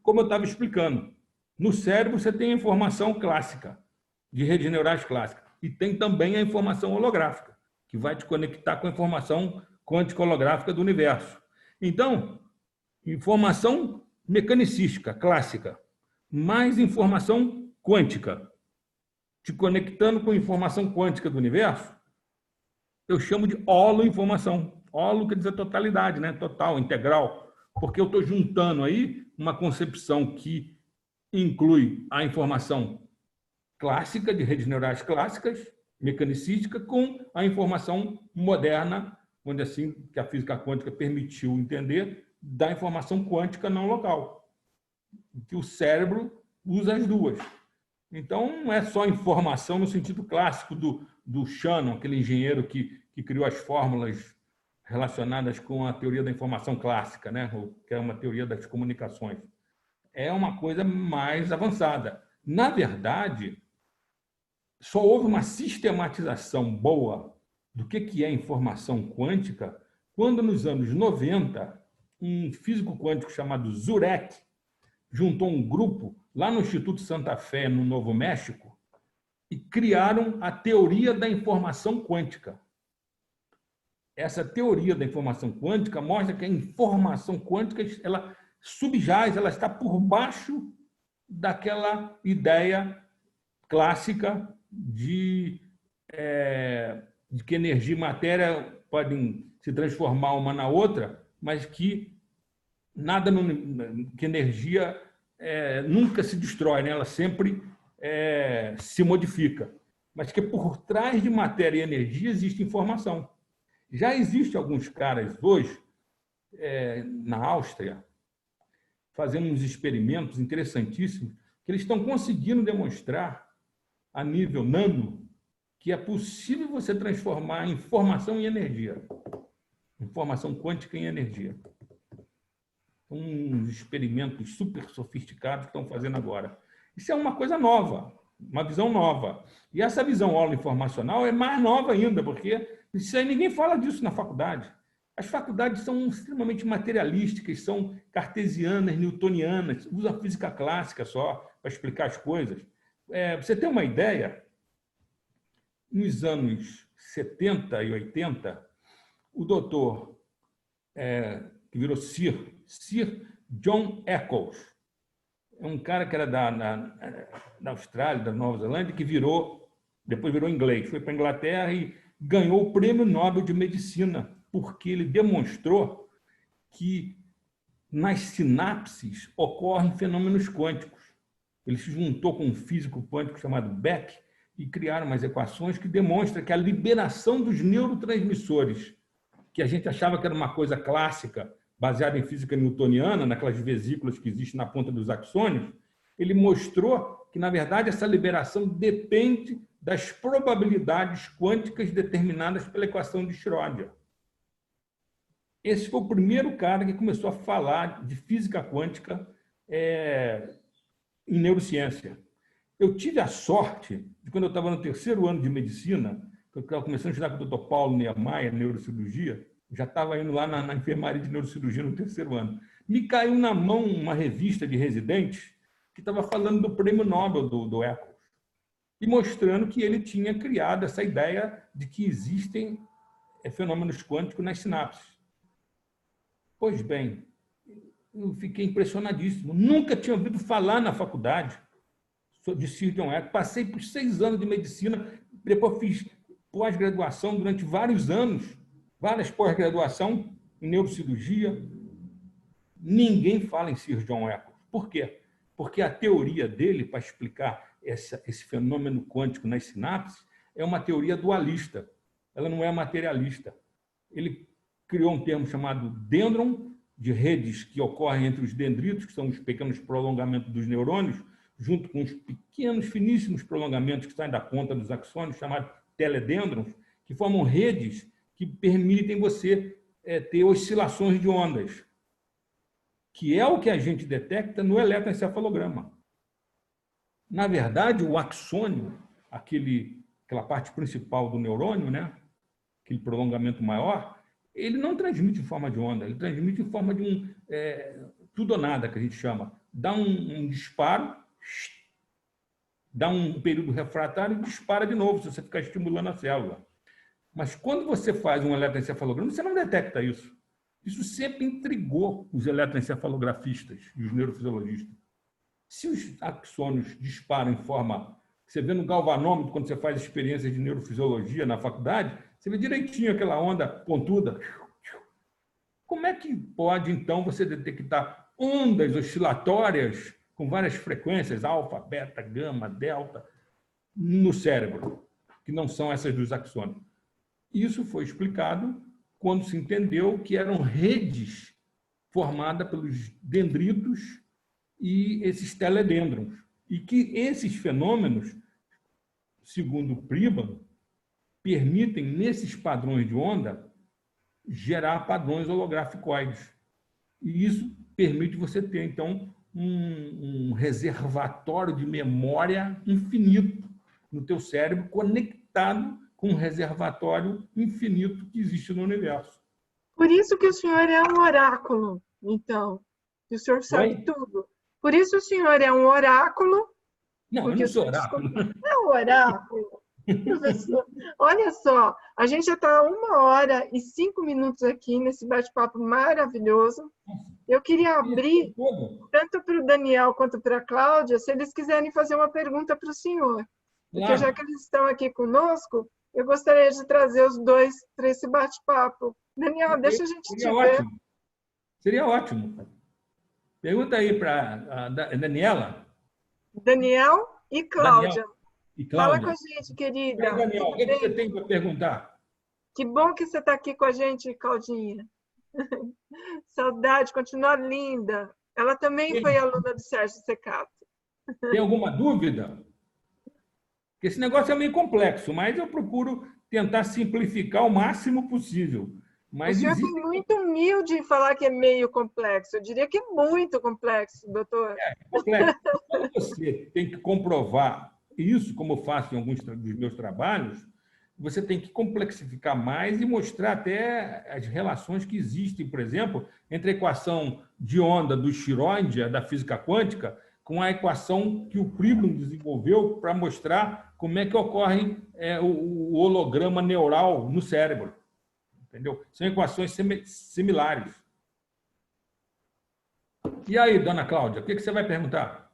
Como eu estava explicando, no cérebro você tem a informação clássica, de redes neurais clássicas, e tem também a informação holográfica, que vai te conectar com a informação quântico-holográfica do universo. Então, informação mecanicística, clássica, mais informação quântica, te conectando com a informação quântica do universo, eu chamo de holoinformação. Holo quer dizer totalidade, né? Total, integral, porque eu estou juntando aí uma concepção que inclui a informação clássica, de redes neurais clássicas, mecanicística, com a informação moderna, onde assim que a física quântica permitiu entender, da informação quântica não local, que o cérebro usa as duas. Então, não é só informação no sentido clássico do Shannon, aquele engenheiro que criou as fórmulas relacionadas com a teoria da informação clássica, né? Que é uma teoria das comunicações. É uma coisa mais avançada. Na verdade, só houve uma sistematização boa do que é informação quântica quando, nos anos 90, um físico quântico chamado Zurek juntou um grupo lá no Instituto Santa Fé, no Novo México, e criaram a teoria da informação quântica. Essa teoria da informação quântica mostra que a informação quântica ela subjaz, ela está por baixo daquela ideia clássica de que energia e matéria podem se transformar uma na outra, mas que que energia nunca se destrói, né? Ela sempre se modifica, mas que por trás de matéria e energia existe informação. Já existem alguns caras hoje, na Áustria, fazendo uns experimentos interessantíssimos, que eles estão conseguindo demonstrar, a nível nano, que é possível você transformar informação em energia. Informação quântica em energia. Uns experimentos super sofisticados que estão fazendo agora. Isso é uma coisa nova, uma visão nova. E essa visão holoinformacional é mais nova ainda, porque isso aí ninguém fala disso na faculdade. As faculdades são extremamente materialísticas, são cartesianas, newtonianas, usam a física clássica só para explicar as coisas. Pra você ter uma ideia, nos anos 70 e 80, o doutor, que virou Sir John Eccles, é um cara que era da Austrália, da Nova Zelândia, que depois virou inglês, foi para a Inglaterra e ganhou o Prêmio Nobel de Medicina, porque ele demonstrou que nas sinapses ocorrem fenômenos quânticos. Ele se juntou com um físico quântico chamado Beck e criaram umas equações que demonstram que a liberação dos neurotransmissores, que a gente achava que era uma coisa clássica, baseada em física newtoniana, naquelas vesículas que existem na ponta dos axônios, ele mostrou que, na verdade, essa liberação depende das probabilidades quânticas determinadas pela equação de Schrödinger. Esse foi o primeiro cara que começou a falar de física quântica em neurociência. Eu tive a sorte de, quando eu estava no terceiro ano de medicina, eu estava começando a estudar com o Dr. Paulo Niemeyer, neurocirurgia, já estava indo lá na enfermaria de neurocirurgia no terceiro ano. Me caiu na mão uma revista de residentes que estava falando do prêmio Nobel do Eccles e mostrando que ele tinha criado essa ideia de que existem fenômenos quânticos nas sinapses. Pois bem, eu fiquei impressionadíssimo. Nunca tinha ouvido falar na faculdade de Sir John Eccles. Passei por 6 anos de medicina, depois fiz pós-graduação durante vários anos, várias pós-graduação em neurocirurgia. Ninguém fala em Sir John Eccles. Por quê? Porque a teoria dele, para explicar esse fenômeno quântico nas sinapses, é uma teoria dualista. Ela não é materialista. Ele criou um termo chamado dendron, de redes que ocorrem entre os dendritos, que são os pequenos prolongamentos dos neurônios, junto com os pequenos, finíssimos prolongamentos que saem da ponta dos axônios, chamados teledêndrons, que formam redes que permitem você ter oscilações de ondas, que é o que a gente detecta no eletroencefalograma. Na verdade, o axônio, aquela parte principal do neurônio, né? Aquele prolongamento maior, ele não transmite em forma de onda, ele transmite em forma de tudo ou nada, que a gente chama. Dá um disparo, dá um período refratário e dispara de novo, se você ficar estimulando a célula. Mas quando você faz um eletroencefalograma, você não detecta isso. Isso sempre intrigou os eletroencefalografistas e os neurofisiologistas. Se os axônios disparam em forma... Você vê no galvanômetro, quando você faz experiências de neurofisiologia na faculdade, você vê direitinho aquela onda pontuda. Como é que pode, então, você detectar ondas oscilatórias com várias frequências, alfa, beta, gama, delta, no cérebro, que não são essas dos axônios? Isso foi explicado quando se entendeu que eram redes formadas pelos dendritos e esses teledêndrons. E que esses fenômenos, segundo Pribram, permitem, nesses padrões de onda, gerar padrões holograficoides. E isso permite você ter, então, um reservatório de memória infinito no teu cérebro, conectado com um reservatório infinito que existe no universo. Por isso que o senhor é um oráculo, então. O senhor sabe tudo. Por isso o senhor é um oráculo. Não, eu não sou oráculo. É um oráculo. Professor, olha só, a gente já está 1h05 aqui nesse bate-papo maravilhoso. Eu queria abrir, tanto para o Daniel quanto para a Cláudia, se eles quiserem fazer uma pergunta para o senhor. Porque já que eles estão aqui conosco, eu gostaria de trazer os dois para esse bate-papo. Daniel, deixa a gente te ver. Seria ótimo. Pergunta aí para a Daniela. Daniel e Cláudia. Fala com a gente, querida. Daniel, o que você tem para perguntar? Que bom que você está aqui com a gente, Claudinha. Saudade, continua linda. Ela também foi aluna do Sérgio Secato. Tem alguma dúvida? Porque esse negócio é meio complexo, mas eu procuro tentar simplificar o máximo possível. O Mas senhor existe foi muito humilde em falar que é meio complexo. Eu diria que é muito complexo, doutor. complexo. Quando você tem que comprovar isso, como eu faço em alguns dos meus trabalhos, você tem que complexificar mais e mostrar até as relações que existem, por exemplo, entre a equação de onda do Schrödinger, da física quântica, com a equação que o Pribble desenvolveu para mostrar como é que ocorre o holograma neural no cérebro. Entendeu? São equações similares. E aí, dona Cláudia, o que você vai perguntar?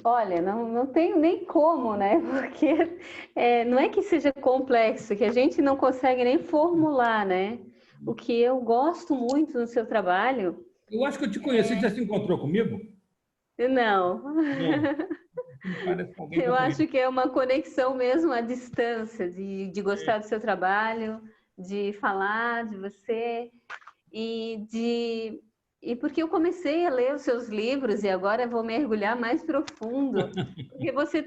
Olha, não tenho nem como, né? Porque não é que seja complexo, que a gente não consegue nem formular, né? O que eu gosto muito no seu trabalho. Eu acho que eu te conheci, você já se encontrou comigo? Não. Não. Parece com alguém que Eu eu conheço. acho que é uma conexão mesmo à distância, de gostar do seu trabalho, de falar de você e porque eu comecei a ler os seus livros e agora eu vou mergulhar mais profundo, porque você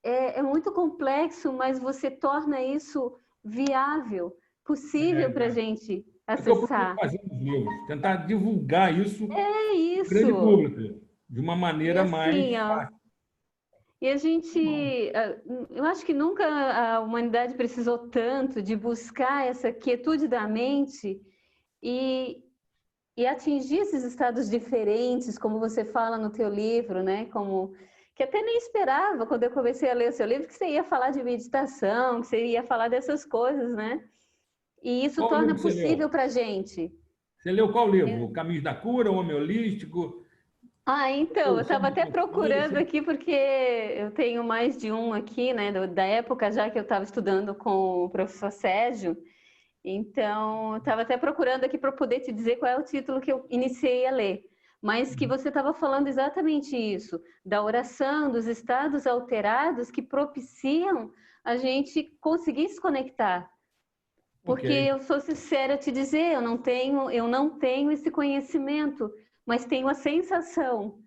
é muito complexo, mas você torna isso viável, possível para a gente É o que eu procuro acessar. fazer nos livros, tentar divulgar isso É para o grande isso. público, de uma E maneira mais assim, ó, fácil. e a gente, eu acho que nunca a humanidade precisou tanto de buscar essa quietude da mente e, e atingir esses estados diferentes, como você fala no teu livro, né? Como que até nem esperava quando eu comecei a ler o seu livro que você ia falar de meditação, que você ia falar dessas coisas, né? E isso Qual livro torna que você possível leu? para a gente. Você leu qual livro? O Caminho da Cura, O Homem Holístico, Então, eu Evolução estava da até procurando Consciência? aqui, porque eu tenho mais de um aqui, né, da época já que eu estava estudando com o professor Sérgio. Então, eu estava até procurando aqui para poder te dizer qual é o título que eu iniciei a ler. Mas que você estava falando exatamente isso, da oração, dos estados alterados que propiciam a gente conseguir se conectar. Ok. Porque eu sou sincera a te dizer, eu não tenho esse conhecimento, mas tenho a sensação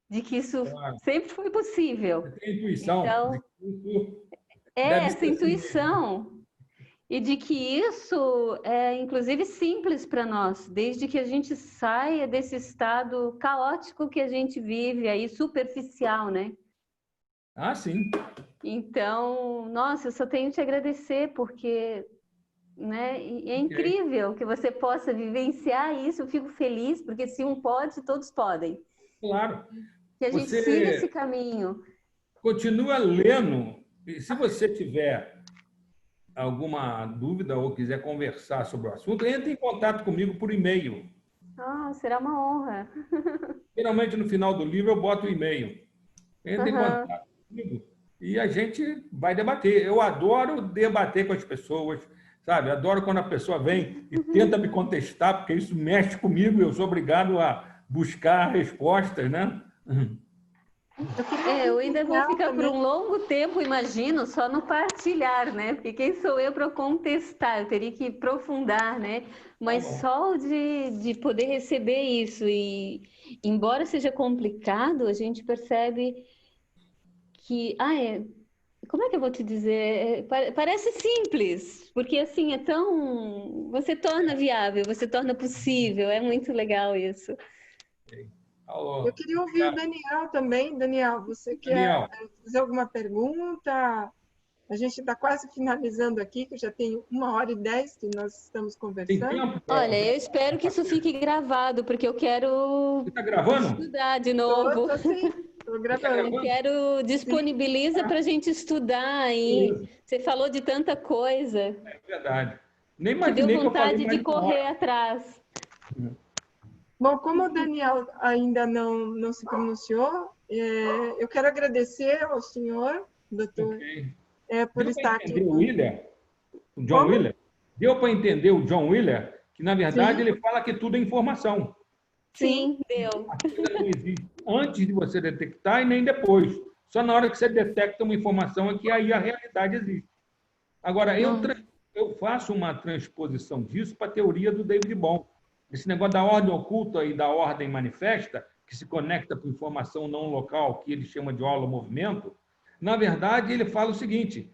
de que isso Claro. sempre foi possível. Você tem intuição de Então, que isso é deve essa ser assim mesmo. intuição e de que isso é, inclusive, simples para nós, desde que a gente saia desse estado caótico que a gente vive aí, superficial, né? Ah, sim. Então, nossa, eu só tenho que te agradecer, porque, né, e é Ok. incrível que você possa vivenciar isso, eu fico feliz, porque se um pode, todos podem. Claro. Que a gente siga esse Você caminho. continua lendo. E se você tiver alguma dúvida ou quiser conversar sobre o assunto, entre em contato comigo por e-mail. Ah, será uma honra. Geralmente, no final do livro, eu boto o e-mail. Entre em Aham. contato comigo e a gente vai debater. Eu adoro debater com as pessoas, sabe? Adoro quando a pessoa vem e tenta me contestar, porque isso mexe comigo e eu sou obrigado a buscar respostas, né? Eu queria ouvir Eu o ainda vou Daniel ficar por também. um longo tempo, imagino, só no partilhar, né? Porque quem sou eu para contestar? Eu teria que aprofundar, né? Tá Mas bom. só o de poder receber isso e, embora seja complicado, a gente percebe que, como é que eu vou te dizer? Parece simples, porque assim é tão, você torna viável, você torna possível, é muito legal isso. Eu Alô. queria ouvir o Obrigado. Daniel também. Daniel, você quer Daniel, fazer alguma pergunta? A gente está quase finalizando aqui, que já tem 1h10 que nós estamos tem conversando. tempo Olha, para eu espero que isso fique gravado, porque eu Você quero está gravando? estudar de novo. Estou sim, estou Você está gravando. Eu gravando? quero Sim. disponibiliza para a gente estudar aí. Beleza. Você falou de tanta coisa É verdade. Nem que deu imaginei que eu falei vontade de mais de uma correr hora. atrás. Bom, como o Daniel ainda não se pronunciou, eu quero agradecer ao senhor, doutor, Ok. por Deu para estar aqui entender o conosco. Willer? O John Como? Wheeler? Deu para entender o John Wheeler que, na verdade, Sim, ele fala que tudo é informação. sim. Sim, deu. A coisa não existe antes de você detectar e nem depois. Só na hora que você detecta uma informação é que aí a realidade existe. Agora, Não. eu faço uma transposição disso para a teoria do David Bohm. esse negócio da ordem oculta e da ordem manifesta, que se conecta com informação não local, que ele chama de holomovimento, na verdade, ele fala o seguinte: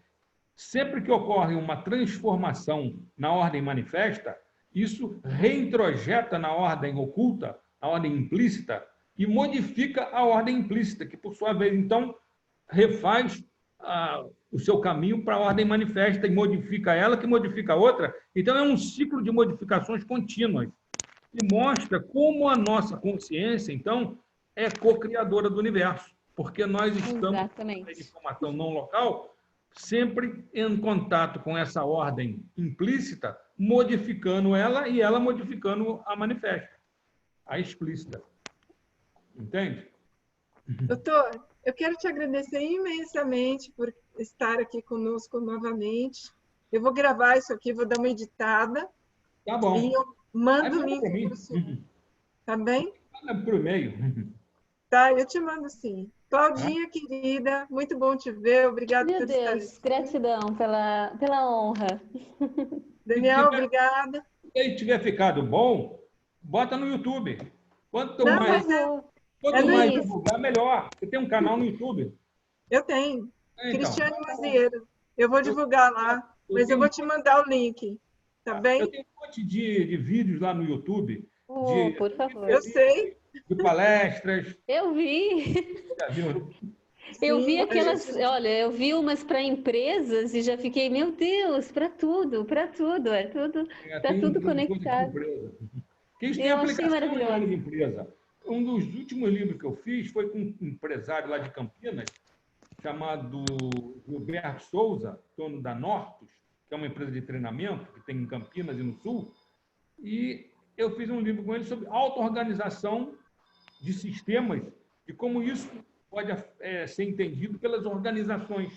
sempre que ocorre uma transformação na ordem manifesta, isso reintrojeta na ordem oculta, na ordem implícita, e modifica a ordem implícita, que, por sua vez, então, refaz o seu caminho para a ordem manifesta e modifica ela, que modifica a outra. Então, é um ciclo de modificações contínuas, que mostra como a nossa consciência, então, é co-criadora do universo, porque nós estamos, Exatamente. na informação não local, sempre em contato com essa ordem implícita, modificando ela e ela modificando a manifesta, a explícita. Entende? Doutor, eu quero te agradecer imensamente por estar aqui conosco novamente. Eu vou gravar isso aqui, vou dar uma editada. Tá bom. E eu mando Aí o manda link pra mim. para o senhor. Tá bem? Manda por e-mail. Tá, eu te mando sim. Claudinha, querida, muito bom te ver. Obrigada Meu por estar Deus, aqui. gratidão pela honra. Daniel, obrigada. Se tiver ficado bom, bota no YouTube. Quanto Não, mais, mas quanto no mais início. divulgar, melhor. Você tem um canal no YouTube? eu tenho. Então, Cristiane Mazieiro. Eu vou divulgar lá, mas eu vou te mandar o link. Tá eu bem? tenho um monte de vídeos lá no YouTube, Por favor. Eu sei. de palestras. Eu vi. Já viu? Eu vi Sim, aquelas, gente- olha, eu vi umas para empresas e já fiquei, meu Deus, para tudo, é tudo, tá Tem tudo coisa de conectado. empresa. Que isso tem Eu achei aplicação em área de maravilhoso. empresa. Um dos últimos livros que eu fiz foi com um empresário lá de Campinas, chamado Gilberto Souza, dono da Nortus, que é uma empresa de treinamento que tem em Campinas e no Sul. E eu fiz um livro com ele sobre auto-organização de sistemas e como isso pode ser entendido pelas organizações.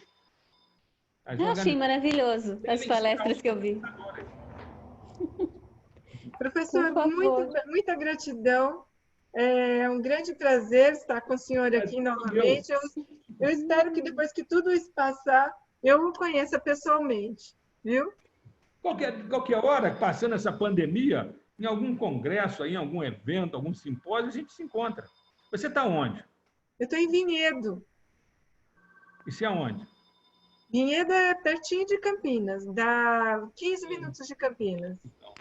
As Eu achei organizações maravilhoso as devem palestras ser que eu vi. auto-organizadoras. Professor, Por favor. muita gratidão. É um grande prazer estar com o senhor aqui novamente. Eu espero que depois que tudo isso passar, eu o conheça pessoalmente, viu? Qualquer hora, passando essa pandemia, em algum congresso, aí, em algum evento, algum simpósio, a gente se encontra. Você está onde? Eu estou em Vinhedo. Isso é onde? Vinhedo é pertinho de Campinas, dá 15 minutos de Campinas. Então,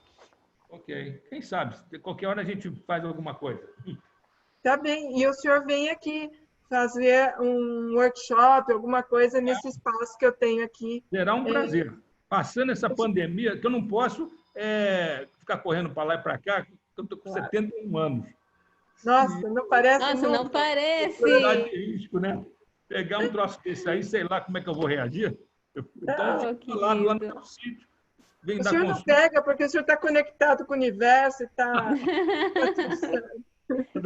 ok. Quem sabe? Qualquer hora a gente faz alguma coisa. Tá bem. E o senhor vem aqui fazer um workshop, alguma coisa nesse espaço que eu tenho aqui. Será um prazer. Passando essa pandemia, que eu não posso ficar correndo para lá e para cá, porque eu estou com 71 anos. Nossa, não parece Nossa, não nunca. parece. Quantidade de risco, né? Pegar um troço desse aí, sei lá como é que eu vou reagir. Então, eu que fico lá no lindo. meu sítio, vem O dar senhor não consulta. pega porque o senhor está conectado com o universo e está tudo certo.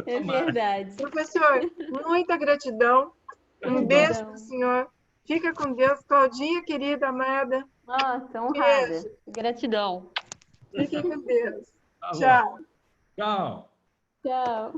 É verdade. Professor, muita gratidão. Um beijo para o senhor. Fica com Deus. Claudinha, querida, amada. Nossa, honrada. Beijo. Gratidão. Fiquem com Deus. Tá bom. Tchau. Tchau. Tchau.